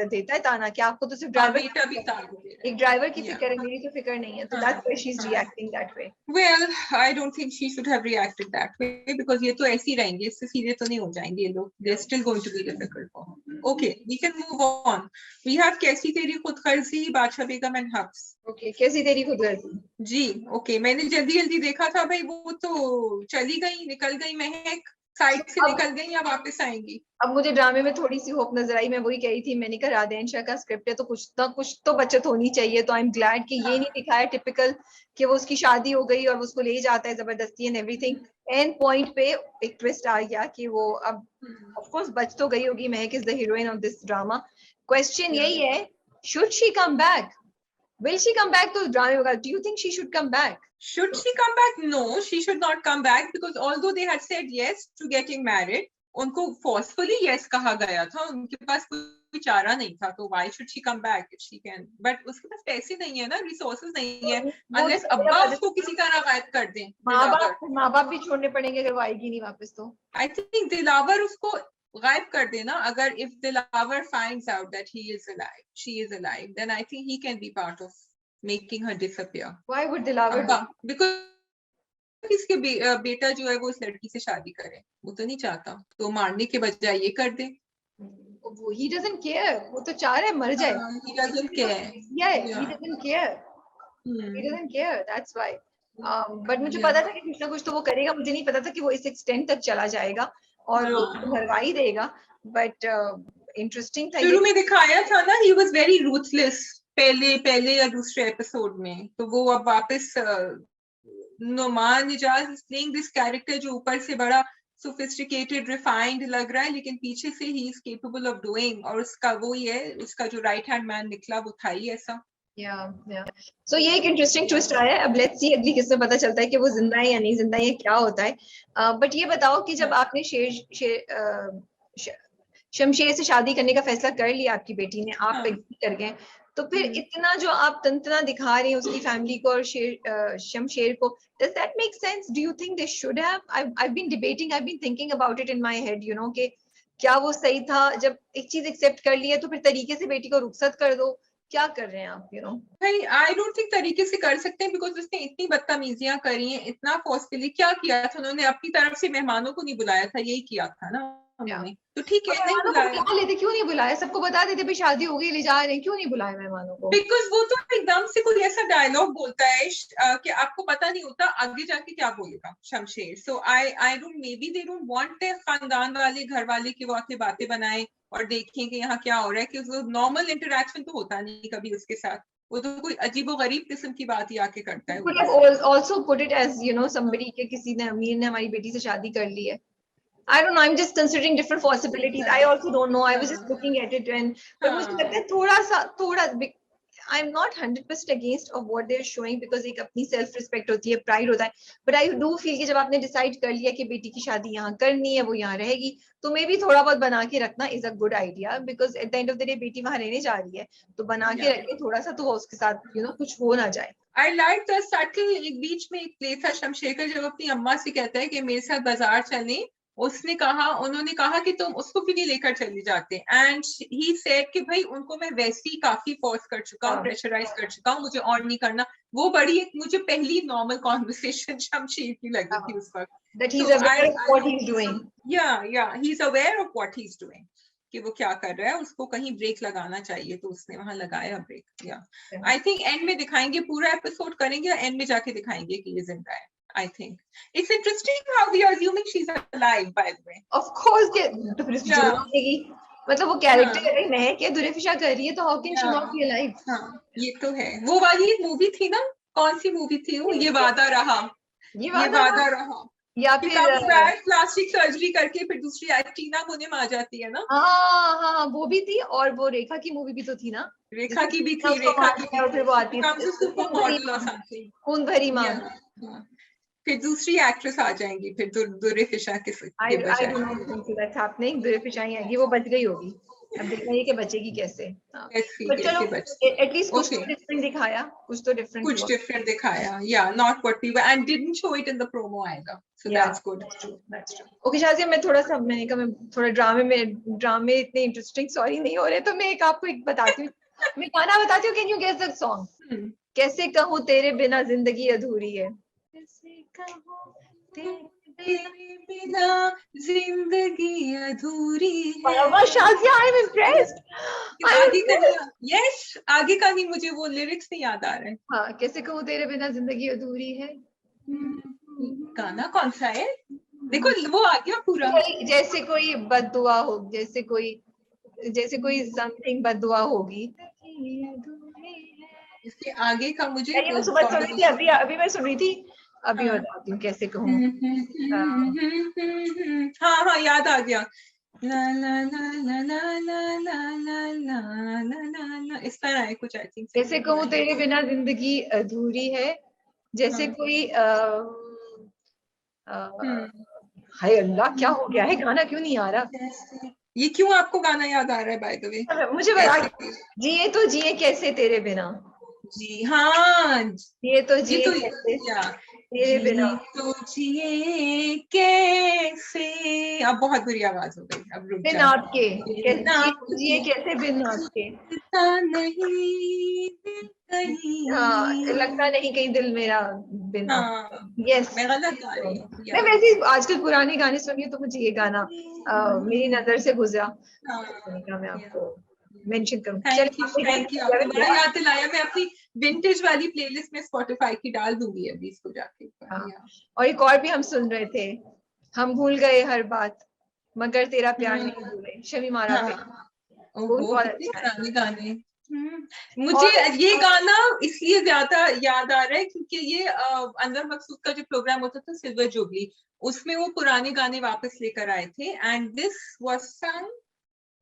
देता है ताना कि आपको तो सिर्फ ड्राइवर बेटा भी ताना दे रहा एक ड्राइवर की Yeah. फिक्र है, मेरी तो फिक्र नहीं है। तो हाँ, दैट्स व्हाई शी इज हाँ. Reacting that way. Well, I don't think she should have reacted that way because ये तो ऐसे ही रहेंगे, इससे सीधे तो नहीं हो जाएंगे ये लोग. They're still going to be difficult for her. Okay, we can move on. We have कैसी तेरी खुदगर्जी, बादशाह बेगम and Hafs. ओके, कैसी तेरी खुदगर्जी? जी, ओके, मैंने जल्दी जल्दी देखा था भाई, वो तो चली गई, निकल गई, महक साइड से निकल गई, अब वापस आएंगी. अब मुझे ड्रामे में थोड़ी सी होप नजर आई, मैं वही कह रही थी, मैंने कहा राधेन शाह का स्क्रिप्ट है तो कुछ तो बचत होनी चाहिए। तो आई एम ग्लैड कि ये नहीं दिखाया टिपिकल कि वो उसकी शादी हो गई और वो उसको ले जाता है जबरदस्ती एंड एवरीथिंग। एंड पॉइंट पे एक ट्विस्ट आ गया कि वो अब ऑफ कोर्स बच तो गई होगी, महक is the heroine of this drama. Question यही है, should she come back? Will she come back? तो ड्रामे होगा, do you think she should come back? Should she come back? No, she should not come back because although they had said yes to getting married, उनको forcefully yes कहा गया था, उनके पास कोई चारा नहीं था, तो why should she come back if she can? But उसके पास पैसे नहीं है ना, resources नहीं है, unless अब्बा उसको किसी तरह गायब कर दें. माँ बाप भी छोड़ने पड़ेंगे अगर वो आएगी नहीं वापस तो. I think दिलावर उसको गायब कर देना, अगर if Dilawar finds out that he is alive, she is alive, then I think he can be part of making her disappear. Why would Dilawar? Because इसके बेटा जो है वो इस लड़की से शादी करे, वो तो नहीं चाहता, तो मारने के बजाय ये कर दे. He doesn't care, वो तो चाह रहा है मर जाए. He doesn't care. Yeah, he doesn't care. He doesn't care. That's why. But मुझे पता था कि कुछ ना कुछ तो वो करेगा. मुझे नहीं पता था कि वो इस एक्सटेंट तक चला जाएगा और वो मरवा ही देगा. But interesting था. शुरू में दिखाया था ना, he was very ruthless. पहले या दूसरे एपिसोड में, तो वो अब वापस Noman निजाज is playing this character जो ऊपर से बड़ा sophisticated, refined लग रहा है, लेकिन पीछे से he is capable of doing, और उसका वो ही है, उसका जो right hand man निकला वो था ही ऐसा. Yeah. So ये एक interesting twist आया है. अब let's see अगली किस्में पता चलता है कि वो जिंदा है या नहीं जिंदा है, क्या होता है. But ये बताओ कि जब आपने शमशेर से शादी करने का फैसला कर लिया, आपकी बेटी ने, आप एग्री कर गए, तो फिर इतना जो आप तंतना दिखा रहे हैं उसकी फैमिली को और शमशेर को, does that make sense? Do you think they should have? I've been debating, I've been thinking about it in my head, you know, कि क्या वो सही था? जब एक चीज एक्सेप्ट कर लिया तो फिर तरीके से बेटी को रुखसत कर दो. क्या कर रहे हैं आप, you know? भाई I don't think तरीके से कर सकते हैं, because उसने इतनी बदतमीजियां करी हैं, इतना फोर्सफुली क्या किया था उन्होंने, अपनी तरफ से मेहमानों को नहीं बुलाया था, यही किया था ना उन्होंने. तो ठीक है, नहीं बुलाया. क्यों नहीं बुलाया? सबको बता देते भाई शादी हो गई, ले जा रहे हैं, क्यों नहीं बुलाया मेहमानों को? बिकॉज वो तो एकदम से कोई ऐसा डायलॉग बोलता है कि आपको पता नहीं होता आगे जाके क्या बोलेगा Shamsher. So I don't, maybe they don't want their खानदान वाले, घर वाले की वो आके बातें बनाएं और देखें कि यहाँ क्या हो रहा है, कि वो नॉर्मल इंटरेक्शन तो होता नहीं कभी उसके साथ, वो तो कोई अजीबोगरीब किस्म की बात ही आके करता है. Could have also put it as, you know, somebody के किसी ने, अमीर ने हमारी बेटी से शादी कर ली है. I don't know, I'm just considering different possibilities. I also don't know. I was just looking at it and but मुझे लगता है थोड़ा I'm not 100% against of what they're showing, because एक अपनी self respect होती है, pride होता है, but I do feel कि जब आपने decide कर लिया कि बेटी की शादी यहाँ करनी है, वो यहाँ रहेगी, तो maybe थोड़ा बहुत बना के रखना is a good idea, because at the end of the day बेटी वहाँ रहने जा रही है, तो बना के रखें थोड़ा सा, तो उसके साथ, you know, कुछ हो ना जाए. I like the subtle, एक बीच में एक प्ले था शमशेर का, जब अपनी अम्मा से कहता है कि मेरे साथ बाजार चलें, उसने कहा, उन्होंने कहा कि तुम उसको क्यों नहीं लेकर चले जाते, एंड ही सेड कि भाई उनको मैं वैसे ही काफी फोर्स कर चुका हूँ, प्रेशराइज कर चुका हूँ, मुझे और नहीं करना. वो बड़ी एक मुझे पहली नॉर्मल कॉन्वर्सेशन शमशेर की लगी थी उस वक्त. That he's aware of what he's doing. Yeah, he's aware of what he's doing, कि वो क्या कर रहा है, उसको कहीं ब्रेक लगाना चाहिए, तो उसने वहां लगाया ब्रेक. I think एंड में दिखाएंगे, पूरा एपिसोड करेंगे, एंड में जाके दिखाएंगे कि ये जिंदा है. I think it's interesting how we are assuming she's alive, by the way. Of course, मतलब वो कैरेक्टर महक है, दुरेफिशा कर रही है, तो how can she not be alive? हाँ, ये तो है. वो वाली मूवी थी ना, कौन सी मूवी थी वो, ये वादा रहा, ये वादा रहा, या फिर प्लास्टिक सर्जरी करके फिर दूसरी टीना मुनिम आ जाती है ना. हाँ, वो भी थी, और वो रेखा की मूवी भी तो थी ना, रेखा की भी थी, रेखा की, और फिर वो आती है खून भरी मां, फिर दूसरी एक्ट्रेस आ जाएंगी, फिर दुरेफिशा के I don't think that's happening. दुरेफिशा ही आएगी, वो बच गई होगी. अब देखना ये कि बचेगी कैसे। हाँ, Let's see पर चलो कैसे बचती है। एटलीस्ट कुछ तो Okay. डिफरेंट दिखाया, कुछ तो डिफरेंट कुछ हुआ। different दिखाया, yeah, not what we were, and didn't show it in the promo either, so या that's good. That's true, that's true. Okay Shazia, मैंने कहा मैं थोड़ा ड्रामे इतने इंटरेस्टिंग सॉरी नहीं हो रहे, तो मैं आपको एक बताती हूँ, मैं गाना बताती हूँ, can you guess the song? कैसे कहूँ तेरे बिना जिंदगी अधूरी है, कैसे कहूँ तेरे बिना जिंदगी अधूरी है। शाज़िया, आई एम इम्प्रेस्ड, आगे का नहीं, यस, आगे का नहीं, मुझे वो लिरिक्स नहीं याद आ रहे हैं। हाँ, कैसे कहूँ तेरे बिना जिंदगी अधूरी है। गाना कौन सा है? देखो वो आ गया पूरा। जैसे कोई बददुआ हो, जैसे कोई समथिंग बददुआ होगी। इसके आगे का मुझे ये मैं सुबह सुन रही थी, अभी मैं सुन रही थी, अभी बताती हूँ कैसे कहूँ। हाँ हाँ, याद आ गया। ला ला ला ला ला ला ला ला ला ला ला, इस तरह है कुछ, आई थिंक। कैसे कहूँ तेरे बिना जिंदगी अधूरी है, जैसे कोई हाय अल्लाह, क्या हो गया है, गाना क्यों नहीं आ रहा? ये क्यों आपको गाना याद आ रहा है, बाय द वे? मुझे बता, जिए तो जिए कैसे तेरे बिना, जी हाँ, ये तो ये जिए तो कैसे या तेरे बिना, तो जिए कैसे। अब बहुत बुरी आवाज हो गई, अब रुक बिन जा। आपके, जिए आपके कैसे बिन आपके, लगता नहीं दिल हाँ, कहीं। लगता नहीं कहीं दिल मेरा बिन हाँ, आपके। यस, मैं गलत गा रही हूँ मैं या। वैसे ही आजकल पुराने गाने सुनी हूँ, तो मुझे ये गाना मेरी नजर से गुजरा, हाँ, मैंने कहा मैं आपको मेंशन करूँ। थैंक यू, थैंक यू, आपने बड़ा चलिए, याद दिलाया। मैं अपनी विंटेज वाली प्लेलिस्ट में स्पॉटिफाई की डाल दूंगी अभी इसको जाके। हाँ, या और एक और भी हम सुन रहे थे, हम भूल गए हर बात मगर तेरा प्यार नहीं भूले, शमी मारा पे, हाँ, वो भी ओहो बहुत कितने अच्छा है। पुराने गाने। मुझे और ये गाना इसलिए ज्यादा याद आ रहा है क्योंकि ये अनवर मकसूद का जो प्रोग्राम होता था सिल्वर जुबली, उसमें वो पुराने गाने वापस लेकर आए थे, and this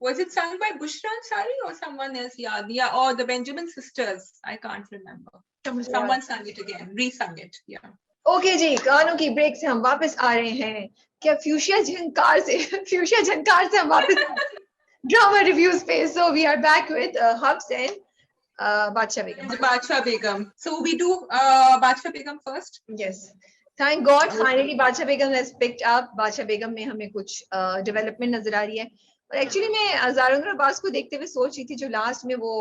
was it sung by Bushra Ansari or someone else? Yeah, or the Benjamin sisters, I can't remember. Someone sang it again, re-sung it. Yeah. Okay जी, गानों की ब्रेक से हम वापस आ रहे हैं। क्या फ्यूशिया झंकार से हम वापस ड्रामा रिव्यूज पे। So we are back with Hafs and Badshah Begum. Badsha Begum. So we do Badsha Begum first. Yes. Thank God, finally बादशाह बेगम has picked up। बादशाह बेगम में हमें कुछ डेवलपमेंट नजर आ रही है। और एक्चुअली मैं ज़ारुंद्र अब्बास को देखते हुए सोच रही थी, जो लास्ट में वो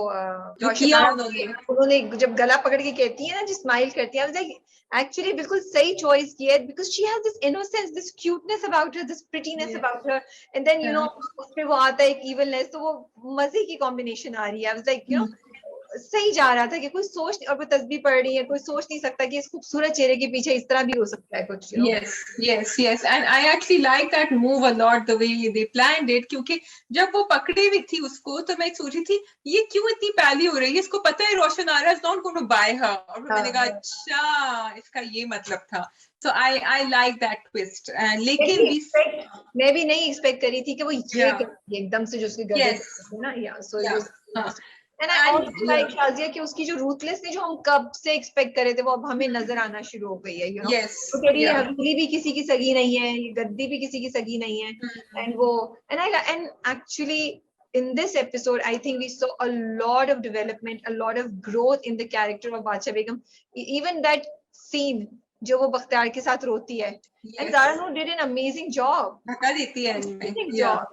जो किया उन्होंने जब गला पकड़ के कहती है ना, जो स्माइल करती है, एक्चुअली बिल्कुल सही चॉइस की है, because she has this innocence, this cuteness about her, this prettiness about her, and then you know उस पे वो आता है एक इवलनेस, तो वो मजे की कॉम्बिनेशन आ रही है। आई वाज लाइक यू नो सही जा रहा था कि कोई सोच नहीं, और वो तस्बीह पढ़ रही है, कोई सोच नहीं सकता कि इस खूबसूरत चेहरे के पीछे इस तरह भी हो सकता है कुछ, you know? yes, and I actually like that move a lot, the way they planned it, क्योंकि जब वो पकड़े हुई थी उसको, तो मैं सोच रही थी ये क्यों इतनी पैली हो रही है, इसको पता है रोशन आ रहा है, is not going to buy her, और मैंने कहा अच्छा इसका ये मतलब था। So I like that twist, लेकिन मैं भी नहीं एक्सपेक्ट करी थी कि वो ये एकदम से जो उसके गले पे ना, या so and I also like Shazia कि उसकी जो रूथलेसनेस जो हम कब से एक्सपेक्ट कर रहे थे, वो अब हमें नजर आना शुरू हो गई है, यू नो। तो कह रही है हवेली भी किसी की सगी नहीं है, ये गद्दी भी किसी की सगी नहीं है, एंड वो and actually in this episode, I think we saw a lot of development, a lot of growth in the character of Badsha Begum. Even that scene जो वो बख्तियार के साथ रोती है, and Zara Noor did an amazing job. धक्का देती है Amazing job.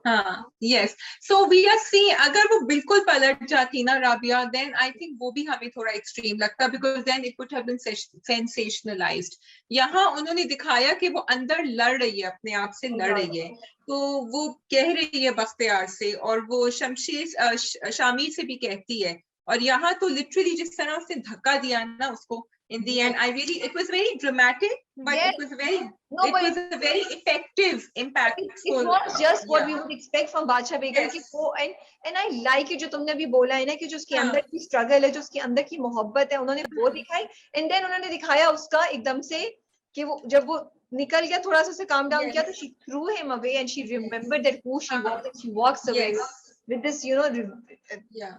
हाँ, yes. So we are seeing, अगर वो बिल्कुल पलट जाती ना राबिया, then I think वो भी हमें थोड़ा extreme लगता, because then it would have been sensationalized. यहाँ उन्होंने दिखाया कि वो अंदर लड़ रही है, अपने आप से लड़ रही है, तो वो कह रही है बख्तियार से, और वो शामिर से भी कहती है, और यहाँ तो literally जिस तरह उसने धक्का दिया ना उसको, in the end, it was very dramatic, but it was a very effective impact. It was just what we would expect from Badsha Begum. And I like it जो तुमने अभी बोला है ना, कि जो उसके अंदर की स्ट्रगल है, जो उसके अंदर की मोहब्बत है, उन्होंने वो दिखाई, and then उन्होंने दिखाया उसका एकदम से कि वो जब वो निकल गया, थोड़ा सा उसे calm down किया, तो she threw him away and she remembered that who she was, and she walks away. with this Yeah.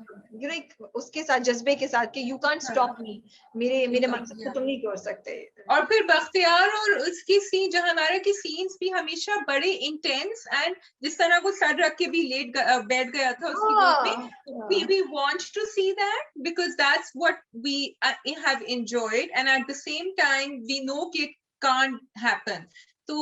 उसके साथ जज्बे के साथ कि you can't stop me, मेरे मकसद को Yeah. तुम नहीं तोड़ सकते. और फिर बख्तियार और उसकी सीन, जहानारा की सीन्स भी हमेशा बड़े इंटेंस, एंड जिस तरह वो सर रख के भी बैठ गया था उसकी गोद में, we want to see that because that's what we have enjoyed, and at the same time we know कि it can't happen. तो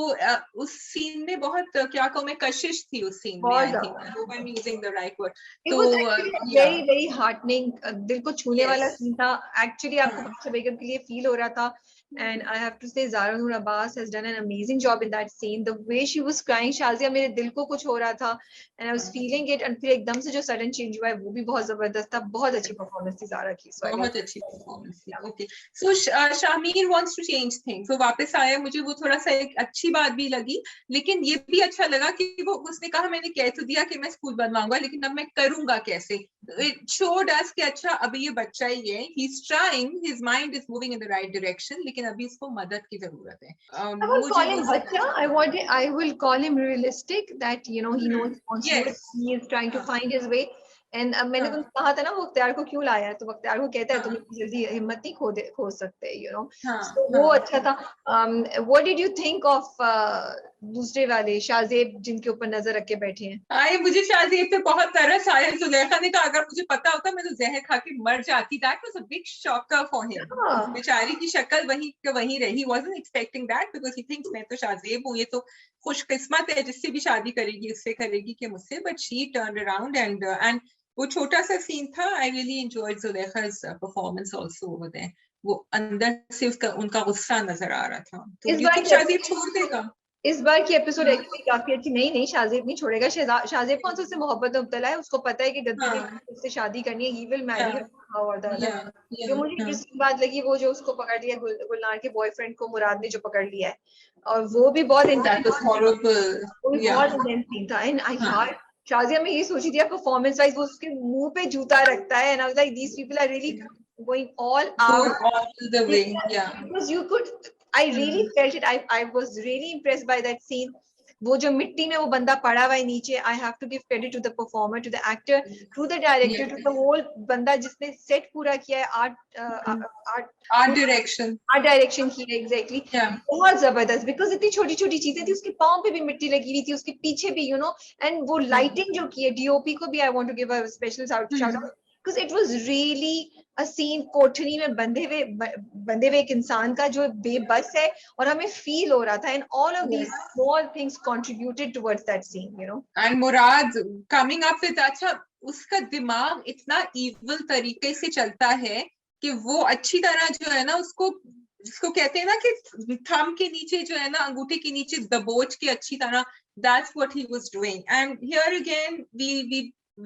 उस सीन में बहुत क्या कहूँ मैं, कशिश थी उस सीन में. I think I hope I'm using the right word. It was actually very very heartening, दिल को छूने वाला सीन था. Actually आपको बादशाह बेगम के लिए फील हो रहा था. And I have to say Zara Noor Abbas has done an amazing job in that scene. The way she was crying, Shazia मेरे दिल को कुछ हो रहा था, and I was feeling it. And फिर एकदम से जो sudden change हुआ है वो भी बहुत जबरदस्त था. बहुत अच्छी performance थी ज़ारा की. बहुत अच्छी performance थी. Okay, so Shahmir wants to change things. So वापस आया, मुझे वो थोड़ा सा एक अच्छी बात भी लगी, लेकिन ये भी अच्छा लगा कि वो उसने कहा मैंने कह तो दिया कि मैं स्कूल बनवाऊंगा, लेकिन अब मैं करूंगा कैसे. It showed us कि अच्छा अभी ये बच्चा ही है, he's trying, his mind is moving in the right direction, लेकिन अभी इसको मदद की जरूरत है. I won't call him बच्चा. I will call him realistic, that he knows he wants to do it. He is trying to find his way. And मैंने तुमसे कहा था ना वो अख्तियार को क्यों लाया है, तो अख्तियार को कहता है तुम इतनी जल्दी हिम्मत नहीं खो सकते, so वो अच्छा था. What did you think of दूसरे वाले शाहजेब जिनके ऊपर नजर रख के बैठे हैं? मुझे शाहजेब पे बहुत तरस आया. जुलेखा ने कहा अगर मुझे पता होता मैं तो जहर खा के मर जाती. That was a big shocker for him. बेचारी की शक्ल वही रही. He wasn't expecting that because he thinks मैं तो शाहजेब हूँ, ये तो खुशकिस्मत है जिससे भी शादी करेगी उससे करेगी कि मुझसे. But she turned around and वो छोटा सा सीन था. I really enjoyed Zulekha's performance also over there. वो अंदर से उनका गुस्सा नजर आ रहा था. तो you think शाहजेब छोड़ देगा? इस बार की एपिसोड एक्चुअली काफी अच्छी. नहीं शाहजेब नहीं छोड़ेगा. शाहजेब कौन सा उससे मोहब्बत में मुब्तला है, उसको पता है कि गद्दी उससे शादी करनी है. He will marry her. जो मुझे इंटरेस्टिंग बात लगी वो जो उसको पकड़ लिया गुलनार के बॉयफ्रेंड को मुराद ने जो पकड़ लिया है, और वो भी बहुत इंटेंस था. एंड आई हार्ट शाजिया में ये सोची थी परफॉर्मेंस वाइज वो उसके मुंह पे जूता रखता है, and I was like these people are really going all out the way. Because you could, I really felt it. I was really impressed by that scene. वो जो मिट्टी में वो बंदा पड़ा हुआ है नीचे. I have to give credit to the performer, to the actor, to the director, to the whole बंदा जिसने सेट पूरा किया है. art direction की है exactly. बहुत जबरदस्त. Because इतनी छोटी छोटी चीजें थी. उसके पाँव पे भी मिट्टी लगी हुई थी, उसके पीछे भी and वो lighting जो की है DOP को भी I want to give a special shout out. Because it was really a scene. कोठरी में बंधे हुए एक इंसान का जो बेबस है और हमें फील हो रहा था. And all of these small things contributed towards that scene, And Murad coming up with अच्छा उसका दिमाग इतना evil तरीके से चलता है कि वो अच्छी तरह जो है ना उसको जिसको कहते हैं ना कि थंब के नीचे जो है ना अंगूठे के नीचे दबोच के अच्छी तरह. That's what he was doing. And here again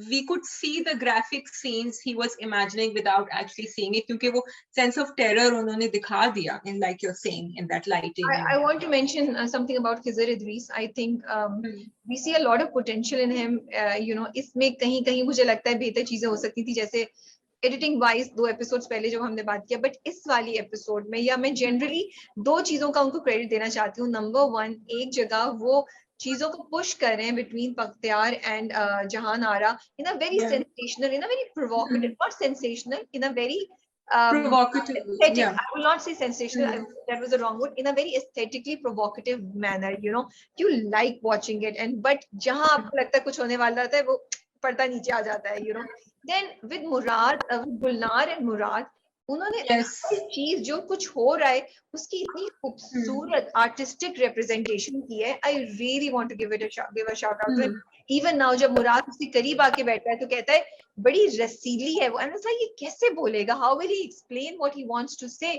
we could see the graphic scenes he was imagining without actually seeing it, क्योंकि वो sense of terror उन्होंने दिखा दिया in, like you're saying, in that lighting. I want to mention something about Khizr Idris. I think we see a lot of potential in him. इसमें कहीं मुझे लगता है बेहतर चीजें हो सकती थी, जैसे एडिटिंग वाइज 2 एपिसोड्स पहले जब हमने बात किया. बट इस वाली एपिसोड में, या मैं जनरली 2 चीजों का उनको क्रेडिट देना चाहती हूँ. नंबर 1, एक जगह वो चीजों को पुश कर रहे हैं between Bakhtiyar and Jahanara in a very sensational, in a very provocative, not sensational, in a very provocative, aesthetic. I will not say sensational, that was the wrong word. In a very aesthetically provocative manner, you like watching it. And but जहां आपको लगता है कुछ होने वाला रहता है वो पर्दा नीचे आ जाता है. Then with Murad, Gulnar and Murad, उन्होंने चीज जो कुछ हो रहा है उसकी इतनी खूबसूरत आर्टिस्टिक रिप्रेजेंटेशन की है. I really want to give a shout out to him. Even now जब मुराद उसके करीब आके बैठा है तो कहता है बड़ी रसीली है वो. एंड आई ये कैसे बोलेगा, how will he explain what he wants to say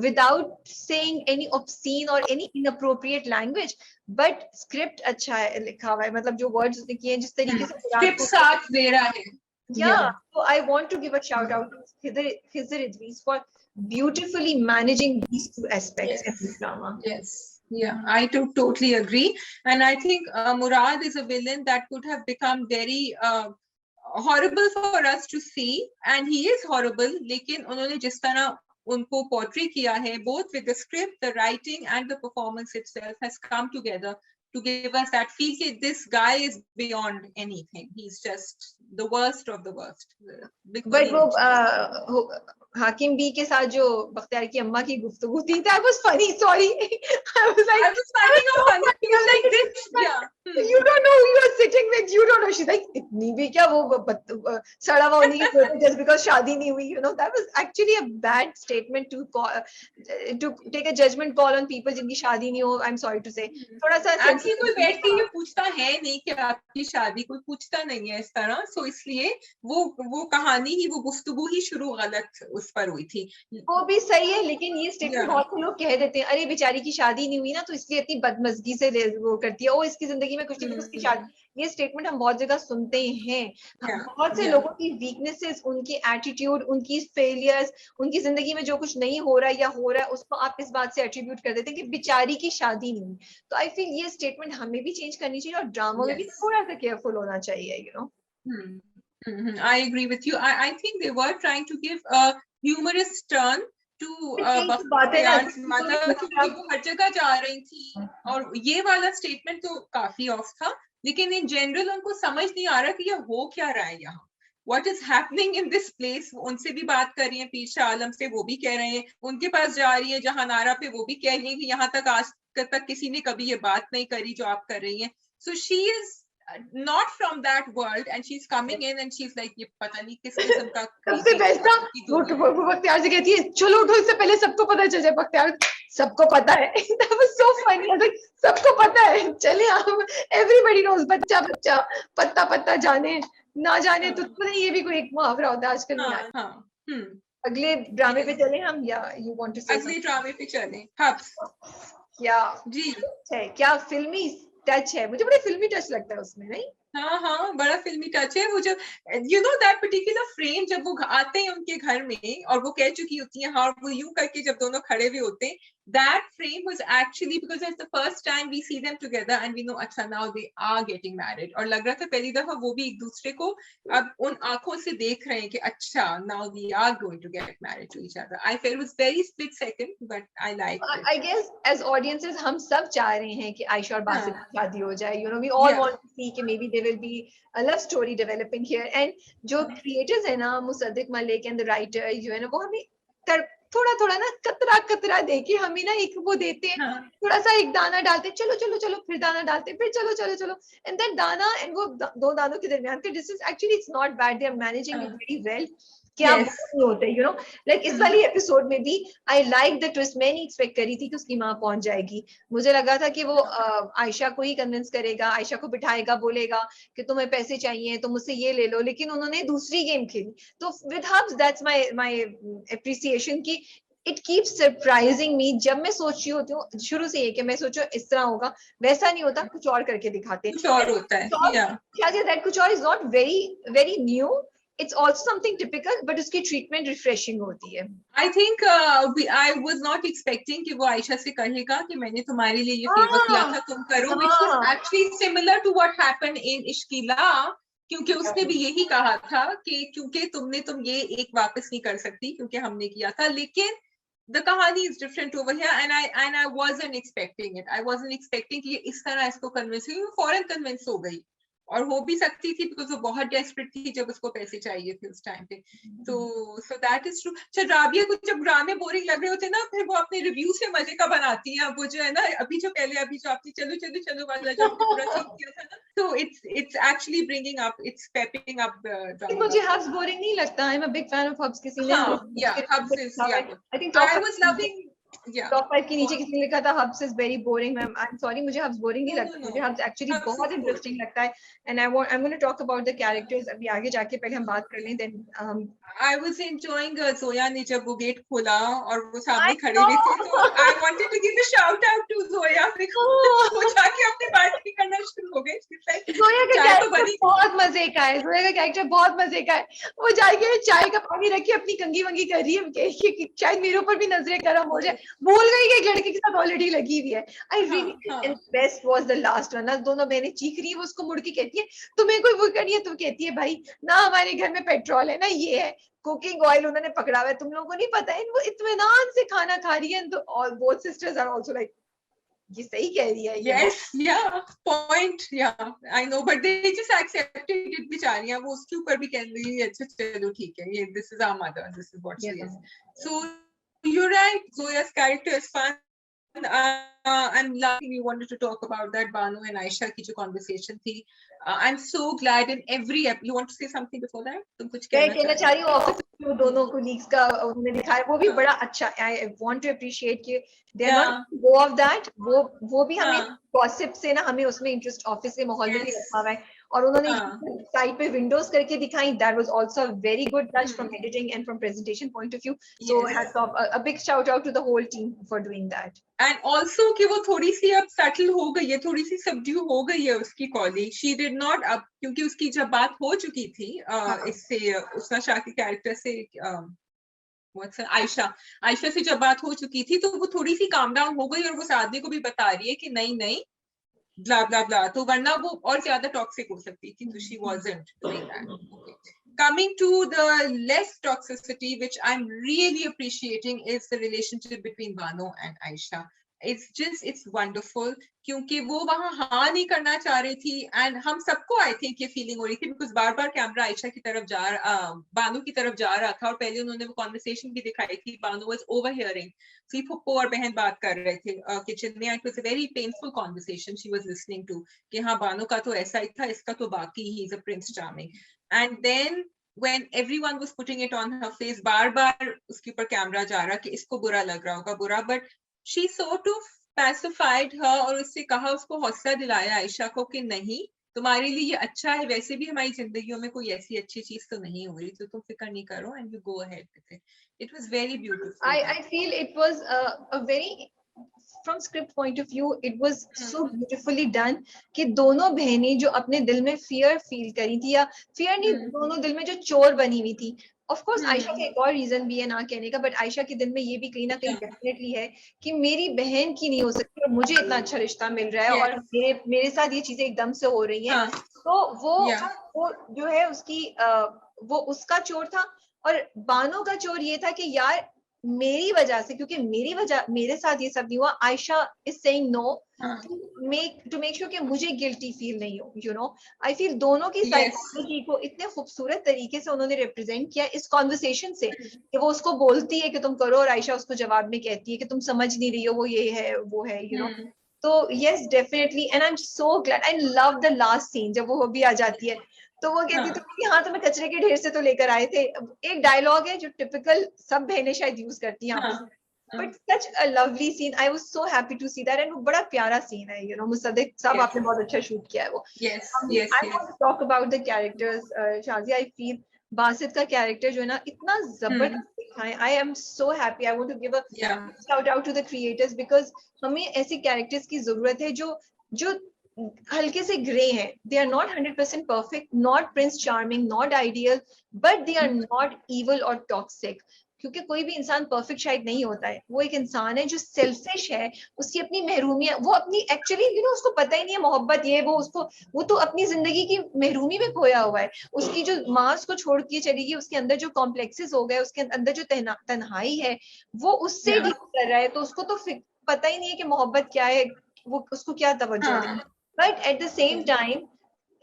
without saying any obscene और any inappropriate language. But script अच्छा है लिखा हुआ है, मतलब जो वर्ड्स उसने किए हैं जिस तरीके से स्क्रिप्ट साथ दे रहा है. So I want to give a shout out to Khizr Idris for beautifully managing these 2 aspects in this drama. I totally agree. And I think Murad is a villain that could have become very horrible for us to see, and he is horrible. लेकिन उन्होंने जिस तरह उनको portray किया है, both with the script, the writing, and the performance itself has come together to give us that feel that this guy is beyond anything. He's just the worst of the worst. बिल्कुल but he वो नहीं। हाकिम B के साथ जो बख्तियार की अम्मा की गुफ्तगू थी, that was funny. Sorry, I was like, I was finding that out was so funny. It funny. was I'm like like, this. Yeah. you don't know who you're sitting with. You don't know. She's like, इतनी भी क्या वो सड़ा हुआ होने की जरूरत है just because शादी नहीं हुई. You know, that was actually a bad statement to call, to take a judgment call on people जिनकी शादी नहीं हो. I'm sorry to say. थोड़ा सा Actually कोई बैठ के ये पूछता है नहीं कि आपकी शादी, कोई पूछता नहीं है इस तरह, सो इसलिए वो कहानी ही, वो गुफ्तगू ही शुरू गलत उस पर हुई थी। वो भी सही है, लेकिन ये स्टेटमेंट Yeah. बहुत से लोग कह देते हैं, अरे बेचारी की शादी नहीं हुई ना तो इसलिए इतनी बदमजगी से वो करती है, ओ इसकी जिंदगी में कुछ नहीं, उसकी शादी। ये स्टेटमेंट हम बहुत जगह सुनते हैं। Yeah. बहुत से Yeah. लोगों की वीकनेसेस, उनकी एटीट्यूड, उनकी फेलियर्स, उनकी जिंदगी में जो कुछ नहीं हो रहा है या हो रहा है, उसको आप इस बात से एट्रीब्यूट कर देते हैं कि बेचारी की शादी नहीं हुई। तो आई फील ये स्टेटमेंट हमें भी चेंज करनी चाहिए और ड्रामा में भी Yes. थोड़ा सा केयरफुल होना चाहिए, you know. I agree with you. I think they were trying to give a humorous turn to Bakhtiyar मतलब, क्योंकि वो हर जगह जा रही थी और ये वाला स्टेटमेंट तो काफी ऑफ था, लेकिन इन जनरल उनको समझ नहीं आ रहा कि ये हो क्या रहा है यहाँ, what is happening in this place। उनसे भी बात कर रही है, पीर शाह आलम से, वो भी कह रहे हैं, उनके पास जा रही है जहां नारा पे, वो भी कह रही है कि यहाँ तक आज तक किसी ने कभी ये बात नहीं करी जो आप कर रही हैं। So she is not from that world and she's coming in and she's like, ये पता नहीं किस किस्म का सबसे बेस्ट था वो बख्तियार से कहती है, चलो उठो इससे पहले सबको पता चल जाए। बख्तियार, सबको पता है। That was so funny. Like, सबको पता है, चले हम, everybody knows, बच्चा बच्चा पत्ता पत्ता जाने ना जाने, तो ये भी कोई एक मुहावरा होता है आजकल में। अगले ड्रामे पे चले हम, या यू वांट टू से? अगले ड्रामे पे चले। हब्स क्या जी है, क्या फिल्मी टच है, मुझे बड़ा फिल्मी टच लगता है उसमें, नहीं? हाँ, बड़ा फिल्मी टच है। वो जब you know that particular frame, जब वो आते हैं उनके घर में और वो कह चुकी होती है, हाँ, वो यूं करके जब दोनों खड़े हुए होते हैं, that frame was actually because it's the first time we see them together and we know अच्छा now they are getting married, और लग रहा था पहली दफा वो भी एक दूसरे को अब उन आंखों से देख रहे हैं कि अच्छा now we are going to get married to each other. I felt it was very split second but I liked it. I guess as audiences हम सब चाह रहे हैं कि आयशा और बासित की शादी हो जाए, you know, we all want to see कि maybe there will be a love story developing here, and जो creators है ना, Mossadegh Malik and the writer जो है ना, वो हमें थोड़ा थोड़ा ना कतरा कतरा देके हमें ना एक वो देते हैं, थोड़ा सा एक दाना डालते, चलो चलो चलो, फिर दाना डालते, फिर चलो चलो चलो, एंड देन दाना एंड वो दो दानों के दरमियान का distance, actually it's not bad, they are managing it very well. क्या नहीं होते, यू नो, लाइक इस वाली एपिसोड में भी आई लाइक द ट्विस्ट। मैं नहीं एक्सपेक्ट करी थी कि उसकी माँ पहुंच जाएगी, मुझे लगा था कि वो आयशा को ही कन्विंस करेगा, आयशा को बिठाएगा, बोलेगा कि तुम्हें पैसे चाहिए तो मुझसे ये ले लो, लेकिन उन्होंने दूसरी गेम खेली। तो with Habs that's my appreciation की इट कीप्स सरप्राइजिंग मी। जब मैं सोच रही होती हूँ शुरू से ये कि मैं सोचो इस तरह होगा, वैसा नहीं होता, कुछ और करके दिखाते, कुछ और होता है। दैट कुछ और is not very very new, it's also something typical, but उसकी treatment refreshing होती है। I think I was not expecting कि वो आयशा से कहेगा कि मैंने तुम्हारे लिए ये फेवर किया था, तुम करो, which was actually similar to what happened in इश्किला, क्योंकि उसने भी यही कहा था कि क्योंकि तुम ये एक वापस नहीं कर सकती क्योंकि हमने किया था, लेकिन the कहानी is different over here and I wasn't expecting it. I wasn't expecting कि इस तरह इसको convince हुई, फौरन convince हो गई, और हो भी सकती थी बिकॉज वो बहुत डेस्परेट थी जब उसको पैसे चाहिए थे उस टाइम पे। तो सो दैट इज ट्रू। अच्छा, राबिया को जब ड्रामे बोरिंग लग रहे होते ना, फिर वो अपने रिव्यू से मजे का बनाती है। वो जो है ना, अभी जो आपने चलो चलो चलो वाला जो आपने पूरा सीन किया था ना, तो it's actually bringing up, it's pepping up the drama. मुझे हब्स बोरिंग नहीं लगता, I am a big fan of Habs. किसी ने Habs is, I think I was loving top 5 के नीचे किसी ने लिखा था Habs is very boring. Ma'am I am sorry, मुझे हब्स बोरिंग नहीं लगता, मुझे हब्स एक्चुअली बहुत इंटरेस्टिंग लगता है, and I am going to talk about the characters अभी आगे जाके, पहले हम बात कर लें then. I was enjoying Zoya ने जब वो गेट खोला और वो सामने खड़े हुए थे, तो I wanted to give a shout out to Zoya because वो जाके अपनी बात भी करना शुरू हो गई। जोया का कैरेक्टर बहुत मजे का है, जोया का कैरेक्टर बहुत मजे का है। वो जाके चाय का पानी रख के अपनी कंगी वंगी कर रही है, शायद मेरे ऊपर भी नजरें गर्म हो जाए, भूल गई कि एक लड़के के साथ ऑलरेडी लगी हुई है। I really best was the last one, दोनों बहनें चीख रही है, वो उसको मुड़ के कहती है तुम्हें कोई वो करनी है, तो कहती है भाई ना हमारे घर में पेट्रोल है ना ये है कुकिंग ऑयल उन्होंने पकड़ा हुआ है, तुम लोगों को नहीं पता है। वो इत्मीनान से खाना खा रही है, तो both sisters are also like ये सही कह रही है, you know. Yes, yeah, point, yeah, I know, but they just accepted it, बेचारियां, वो उसके ऊपर भी कह रही है, अच्छा चलो ठीक है, ये this is our mother, this is what she Yeah. is. So you're right, Zoya's character is fun. I'm laughing you wanted to talk about that Banu and Aisha की जो conversation थी. I'm so glad in every you want to say something before that? तुम कुछ मैं कहना कहना चाह चाह रही हूँ ऑफिस में दोनों कोलीग्स का उन्होंने दिखाया, वो भी बड़ा अच्छा. आई वांट टू अप्रिशिएट कि they are Yeah. Not go off that. वो भी हमें हाँ. गॉसिप से ना, हमें उसमें इंटरेस्ट ऑफिस के माहौल में भी Yes. रखा हुआ है. और उन्होंने हाँ. साइड पे विंडोज करके दिखाई. That was also a very good touch from Hmm. Editing and from presentation point of view. So Yes. Hats off, a big shout out to the whole team for doing that. And also कि वो थोड़ी सी अब settle हो गई है, थोड़ी सी subdue हो गई है उसकी कॉलीग. शी डिड नॉट, अब क्योंकि उसकी जब बात हो चुकी थी इससे उसना शाह के कैरेक्टर से, आयशा आयशा से जब बात हो चुकी थी, तो वो थोड़ी सी काम डाउन हो गई और वो सादे को भी बता रही है कि नहीं नहीं ब्ला ब्ला ब्ला, तो वरना वो और ज्यादा टॉक्सिक हो सकती थी. तो she wasn't doing that. Coming to the less toxicity, which I'm really appreciating, is the relationship between Bano and Aisha. It's wonderful, क्योंकि वो वहाँ हाँ नहीं करना चाह रही थी, and हम सबको I think ये feeling हो रही थी, because bar bar camera Ayesha की तरफ बानो की तरफ जा रहा था, और पहले उन्होंने वो conversation भी दिखाई थी. Bano was overhearing. फिर फुप्पो और बहन बात कर रहे थे किचन में. It was a very painful conversation she was listening to, कि हाँ बानो का तो ऐसा ही था, इसका तो बाकी, he is a prince charming. And then when everyone was putting it on her face, बार बार उसके ऊपर कैमरा जा रहा कि इसको बुरा लग रहा होगा, बुरा, but she sort of pacified her और उससे कहा, उसको हौसला दिलाया आयशा को कि नहीं, तुम्हारे लिए ये अच्छा है, वैसे भी हमारी जिंदगियों में कोई ऐसी अच्छी चीज तो नहीं हो रही, तो तुम फिक्र नहीं करो, and you go ahead with it. It was very beautiful. I feel it was a very, from script point of view, it was so beautifully done कि दोनों बहनें जो अपने दिल में fear feel करी थी, या fear नहीं, दोनों दिल में जो चोर बनी हुई थी. ऑफ कोर्स आयशा का एक और रीजन भी है ना कहने का, बट आयशा के दिल में ये भी कहीं ना कहीं डेफिनेटली है कि मेरी बहन की नहीं हो सकती और मुझे इतना अच्छा रिश्ता मिल रहा है, और मेरे साथ ये चीजें एकदम से हो रही हैं. तो वो जो है उसकी वो उसका चोर था. और बानो का चोर ये था कि यार मेरी वजह से, क्योंकि मेरे साथ ये सब नहीं हुआ, Ayesha is saying no to make sure कि मुझे गिल्टी फील नहीं हो. यू नो, आई फील दोनों की साइकोलॉजी को इतने खूबसूरत तरीके से उन्होंने रिप्रेजेंट किया इस कॉन्वर्सेशन से, कि वो उसको बोलती है कि तुम करो, और आयशा उसको जवाब में कहती है कि तुम समझ नहीं रही हो, वो ये है वो है, यू नो. तो yes definitely, and I am so glad. I love the last scene जब वो भी आ जाती है, तो वो कहती थी कि हाँ तुम्हें कचरे के ढेर से तो लेकर आए थे. एक डायलॉग है जो टिपिकल सब बहनें शायद यूज करती हैं आपस में, but such a lovely scene. I was so happy to see that, and वो बड़ा प्यारा सीन है. यू नो, मुसद्दिक साहब आपने बहुत अच्छा शूट किया है वो. I want to talk about the characters. Shazia, I feel Basit का कैरेक्टर जो है ना इतना जबरदस्त दिखा है. I am so happy. I want to give a shout out to the creators, because हमें ऐसे कैरेक्टर्स की जरूरत है जो हल्के से ग्रे हैं. They are not 100% perfect, not prince charming, not ideal, but they are not evil और टॉक्सिक. क्योंकि कोई भी इंसान परफेक्ट शायद नहीं होता है. वो एक इंसान है जो सेल्फिश है, उसकी अपनी महरूमियां, वो अपनी एक्चुअली यू नो उसको पता ही नहीं है मोहब्बत ये वो तो अपनी जिंदगी की महरूमी में खोया हुआ है. उसकी जो माँ उसको छोड़ के चली गई, उसके अंदर जो कॉम्प्लेक्सेस हो गए, उसके अंदर जो तन्हाई है, वो उससे डील कर रहा है. तो उसको तो पता ही नहीं है कि मोहब्बत क्या है, वो उसको क्या तवज्जो है. But at the same time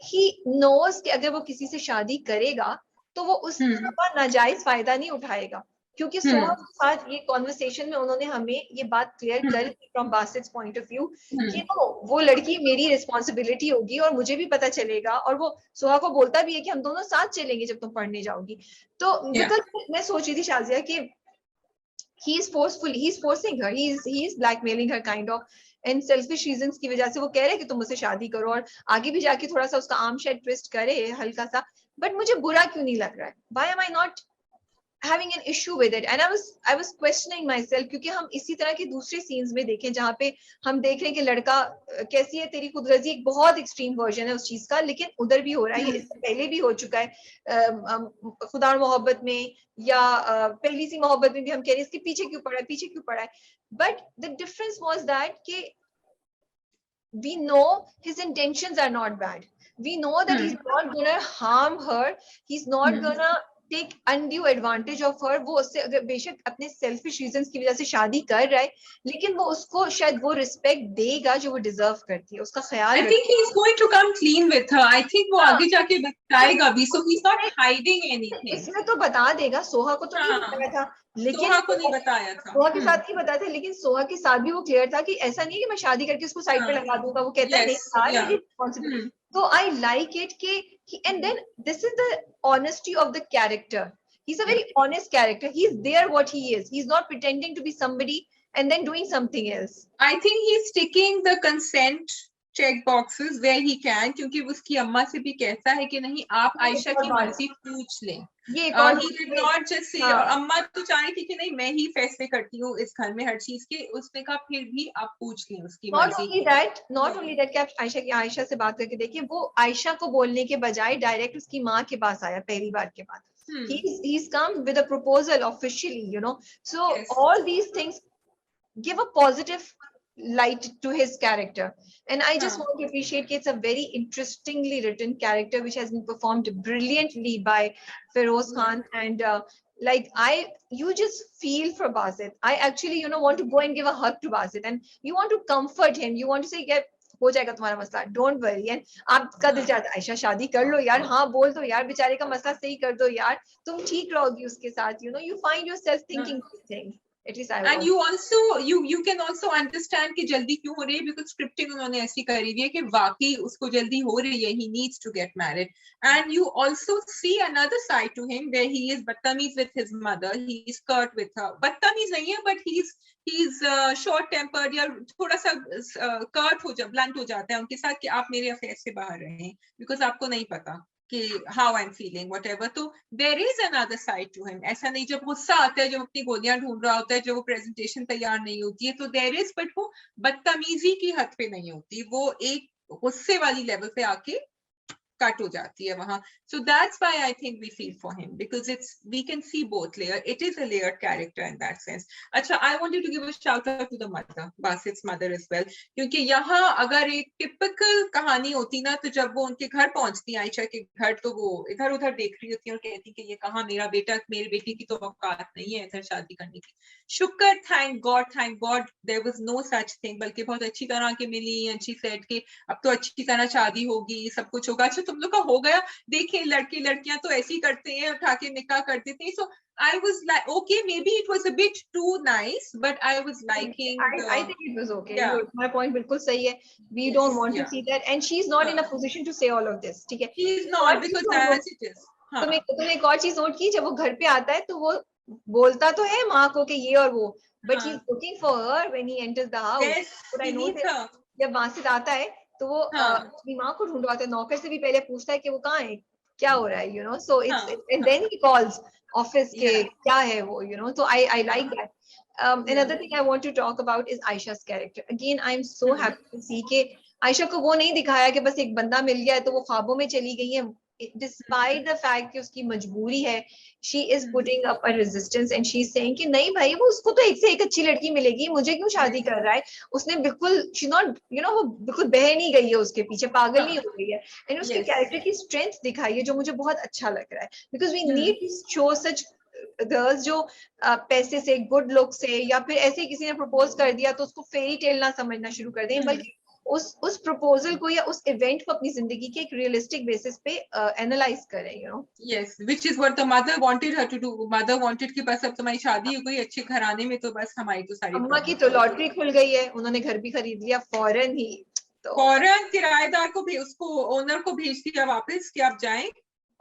he knows कि अगर वो किसी से शादी करेगा तो वो उसका नाजायज फायदा नहीं उठाएगा. क्योंकि सोहा के साथ ये कॉन्वर्सेशन में उन्होंने हमें ये बात क्लियर कर दी फ्रॉम बासित्स पॉइंट ऑफ व्यू कि वो लड़की मेरी रिस्पॉन्सिबिलिटी होगी और मुझे भी पता चलेगा. और वो सोहा को बोलता भी है कि हम दोनों साथ चलेंगे जब तुम पढ़ने जाओगी. तो बिकॉज मैं सोच रही थी शाजिया कि he's forcing her, he's blackmailing her kind of, and selfish reasons की वजह से वो कह रहे हैं कि तुम मुझसे शादी करो, और आगे भी जाके थोड़ा सा उसका आर्म शेड ट्विस्ट करे हल्का सा. बट मुझे बुरा क्यों नहीं लग रहा है? why am I not having an issue with it? And I was questioning myself, क्योंकि हम इसी तरह के दूसरे सीन्स में देखें जहाँ पे हम देख रहे हैं कि लड़का कैसी है तेरी खुदगर्जी, एक बहुत एक्सट्रीम वर्जन है उस चीज का, लेकिन उधर भी हो रहा है. इससे पहले भी हो चुका है खुदा और मोहब्बत में, या पहली सी मोहब्बत में भी हम कह रहे हैं इसके पीछे क्यों पड़ा है. But the difference was that कि we know his intentions are not bad. We know that he's not gonna harm her. He's not gonna take undue advantage of her, वो उससे अगर बेशक अपने सेल्फिश रीजंस की वजह से शादी कर रहा है, लेकिन वो उसको शायद वो रिस्पेक्ट देगा जो वो डिजर्व करती है, उसका ख्याल I think he's going to come clean with her. I think वो आगे जाके बताएगा भी, so he's not hiding anything. इसमें तो बता देगा, सोहा को तो नहीं हाँ, बताया था, लेकिन सोहा को नहीं बताया था। सोहा के साथ नहीं बताया था, लेकिन सोहा के साथ भी वो क्लियर था कि ऐसा नहीं है कि मैं शादी करके उसको साइड पे हाँ, लगा दूंगा, वो कहता है नहीं yes, यार yeah. मेरी रिस्पॉन्सिबिलिटी। तो आई लाइक इट कि and then this is the honesty of the character, he is a very honest character, he is there what he is not pretending to be somebody and then doing something else. I think he's ticking the consent check boxes where he can, क्योंकि उसकी अम्मा से भी कहता है कि नहीं आप आयशा की मर्जी पूछ लें। ये he did not just say, और अम्मा तो चाह रही थी कि नहीं मैं ही फैसले करती हूँ इस घर में हर चीज के, उसने कहा फिर भी आप पूछ लें उसकी मर्जी। नॉट ओनली दैट कि आप आयशा से बात करके देखिए, वो आयशा को बोलने के बजाय डायरेक्ट उसकी माँ के पास आया पहली बार के बाद। He's come with a proposal officially, you know. So Yes. all these things give a positive light to his character, and I just want to appreciate it's a very interestingly written character which has been performed brilliantly by Feroz Khan, and like you just feel for Basit. I actually want to go and give a hug to Basit, and you want to comfort him, you want to say yeah, हो जाएगा तुम्हारा मसला, don't worry. And आपका दिल चाहता है आयशा शादी कर लो यार, हाँ बोल दो यार, बेचारे का मसला सही कर दो यार, तुम ठीक रहोगी उसके साथ, you find yourself thinking these things. At least I and you also you can also understand कि जल्दी क्यों हो रही है, because scripting उन्होंने ऐसी करी हुई है कि वाकई उसको जल्दी हो रही है, he needs to get married, and you also see another side to him where he is बदतमीज with his mother, he is curt with her, बदतमीज नहीं है but he's short tempered या थोड़ा सा curt हो जा blunt हो जाता है उनके साथ कि आप मेरे अफेयर से बाहर रहें because आपको नहीं पता कि how I'm feeling whatever। तो there is another side to him, ऐसा नहीं जब गुस्सा आता है, जब अपनी गोलियां ढूंढ रहा होता है, जब वो प्रेजेंटेशन तैयार नहीं होती है, तो there is, but वो बदतमीजी की हद पे नहीं होती, वो एक गुस्से वाली लेवल पे आके कट हो जाती है वहां। So that's why I think we feel for him, because we can see both layer, it is a layered character in that sense। अच्छा, I wanted to give a shout out to the mother, Basit's mother as well, क्योंकि यहाँ अगर एक typical कहानी होती ना, तो जब वो उनके घर पहुंचती है आयशा के घर, तो वो इधर उधर देख रही होती है और कहती कि ये कहाँ, मेरा बेटा, मेरी बेटी की तो औकात नहीं है इधर शादी करने की। शुक्र, thank God there was no such thing, बल्कि बहुत अच्छी तरह के मिली, एंड शी सेड कि अब तो अच्छी तरह शादी होगी, सब कुछ होगा। अच्छा, तुम लोग का हो गया, देखिए लड़के लड़कियां तो ऐसे ही करते हैं, उठा के निकाह कर देते हैं। So I was like, okay, maybe it was a bit too nice, but I was liking I think it was okay. Yeah. My point बिल्कुल सही है, we Yes, don't want to yeah. see that, and she's not in a position to say all of this, ठीक है। He is not, because as it is। तुमने एक और चीज note की, जब वो घर पे आता है तो वो बोलता तो है माँ को कि ये और वो, but he's looking for her when he enters the house। Yes, What I he know needs is, her। जब बासित आता है तो वो अपनी माँ को ढूंढवाता है, नौकर से भी पहले पूछता है कि वो कहाँ है, क्या हो रहा है, so it's and then he calls office के क्या है वो, so I like that। Another thing I want to talk about is Aisha's character. Again, I'm so happy to see कि आयशा को वो नहीं दिखाया कि बस एक बंदा मिल गया है तो वो ख्वाबों में चली गई है। Despite the fact कि उसकी मजबूरी है, she is putting up a resistance and she's saying कि नहीं भाई, वो उसको तो एक से एक अच्छी लड़की मिलेगी, मुझे क्यों शादी कर रहा है। उसने बिल्कुल she's not वो बिल्कुल बह नहीं गई है उसके पीछे, पागल नहीं हो गई है। एंड उसके कैरेक्टर की स्ट्रेंथ दिखाई है, जो मुझे बहुत अच्छा लग रहा है, because we need to show such girls जो पैसे से, गुड लुक से, या फिर ऐसे किसी ने प्रपोज कर दिया तो उसको फेरी टेल ना समझना शुरू कर दें, बल्कि उस प्रपोजल को या उस इवेंट को अपनी जिंदगी के एक रियलिस्टिक बेसिस पे एनालाइज करें। Yes, which is what the mother wanted her to do। mother wanted कि बस अब तुम्हारी शादी हो गई अच्छे घराने में, तो बस हमारी तो सारी अम्मा की तो लॉटरी खुल गई है, उन्होंने घर भी खरीद लिया फौरन ही, तो फौरन किराएदार को भी, उसको ओनर को भेज दिया वापस कि आप जाएं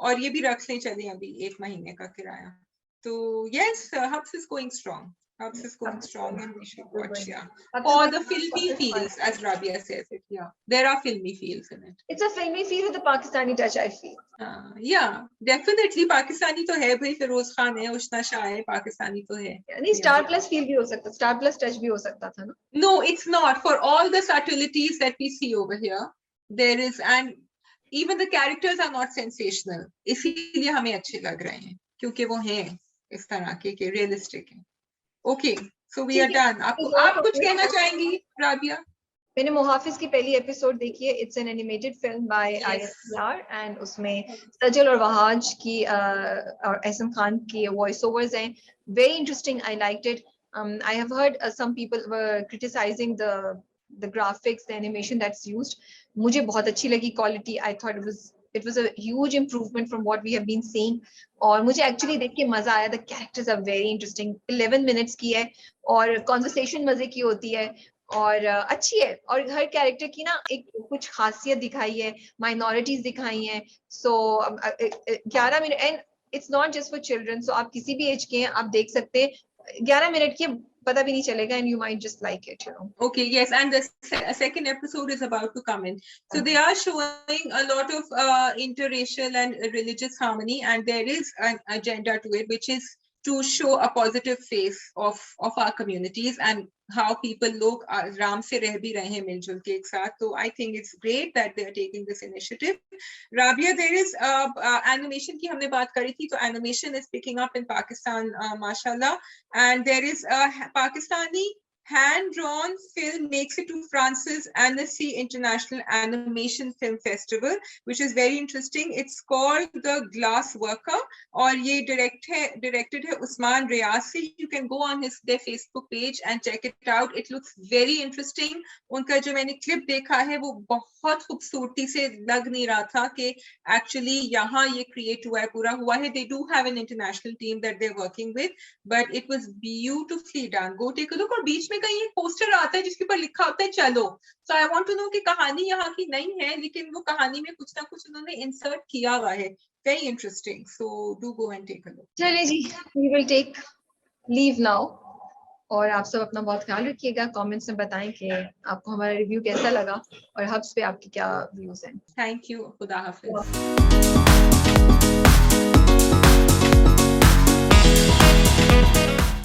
और ये भी रख लें, चलें अभी 1 महीने का किराया। तो yes, Hubs is going strong। Hubs is going strong, and we should watch, for the filmy feels, as Rabia says it। There are filmy feels in it। It's a filmy feel with a Pakistani touch, I feel। definitely Pakistani तो है भाई, फिरोज खान है, उष्णा शाह है, पाकिस्तानी तो है। नहीं, star plus feel भी हो सकता, स्टार प्लस टच भी हो सकता था ना। No, it's not। For all the subtleties that we see over here, there is, and even the characters are not sensational, इसीलिए हमें अच्छे लग रहे हैं, क्योंकि वो हैं इस तरह के रियलिस्टिक हैं। Okay, so we are done। आप कुछ कहना चाहेंगी राबिया? मैंने मुहाफिज की पहली एपिसोड देखी है. It's an animated film bye Yes. ISR and उसमें सजल और वहाज की और एहसन खान की वॉइस ओवर्स हैं. Very interesting. I liked it. I have heard some people were criticizing the graphics, the animation that's used. मुझे बहुत अच्छी लगी quality. I thought it was a huge improvement from what we have been seeing. और मुझे actually देख के मजा आया. The characters are very interesting. 11 minutes की है और conversation मजे की होती है और अच्छी है. और हर कैरेक्टर की ना एक कुछ खासियत दिखाई है, माइनॉरिटीज दिखाई हैं. So 11 minute and it's not just for children. So आप किसी भी एज के हैं, आप देख सकते हैं. 11 मिनट की पता भी नहीं चलेगा and you might just like it, you know. Okay, yes, and the second episode is about to come in. So they are showing a lot of interracial and religious harmony, and there is an agenda to it, which is to show a positive face of our communities and how people लोग आराम से रह भी रहे हैं मिलजुल के एक साथ. So I think it's great that they are taking this initiative. Rabia, there is animation की हमने बात करी थी, तो animation is picking up in Pakistan, mashallah, and there is a Pakistani hand-drawn film makes it to France's Annecy International Animation Film Festival, which is very interesting. It's called The Glass Worker, और ये directed है Usman Riasi. You can go on their Facebook page and check it out. It looks very interesting. उनका जो मैंने clip देखा है वो बहुत खूबसूरती से लग नहीं रहा था कि actually यहाँ ये create हुआ है. They do have an international team that they're working with, but it was beautifully done. Go take a look. और बीच में कहीं एक पोस्टर आता है जिसके ऊपर लिखा होता है चलो. So I want to know कि कहानी यहाँ की नहीं है, लेकिन वो कहानी में कुछ ना कुछ उन्होंने इंसर्ट किया हुआ है. Very interesting. So do go and take a look. चलिए जी, we will take leave now. और आप सब अपना बहुत ख्याल रखिएगा. कमेंट्स में बताएं कि आपको हमारा रिव्यू कैसा लगा और हब्स पे आपके क्या व्यूज हैं. Thank you. खुदा हाफिज.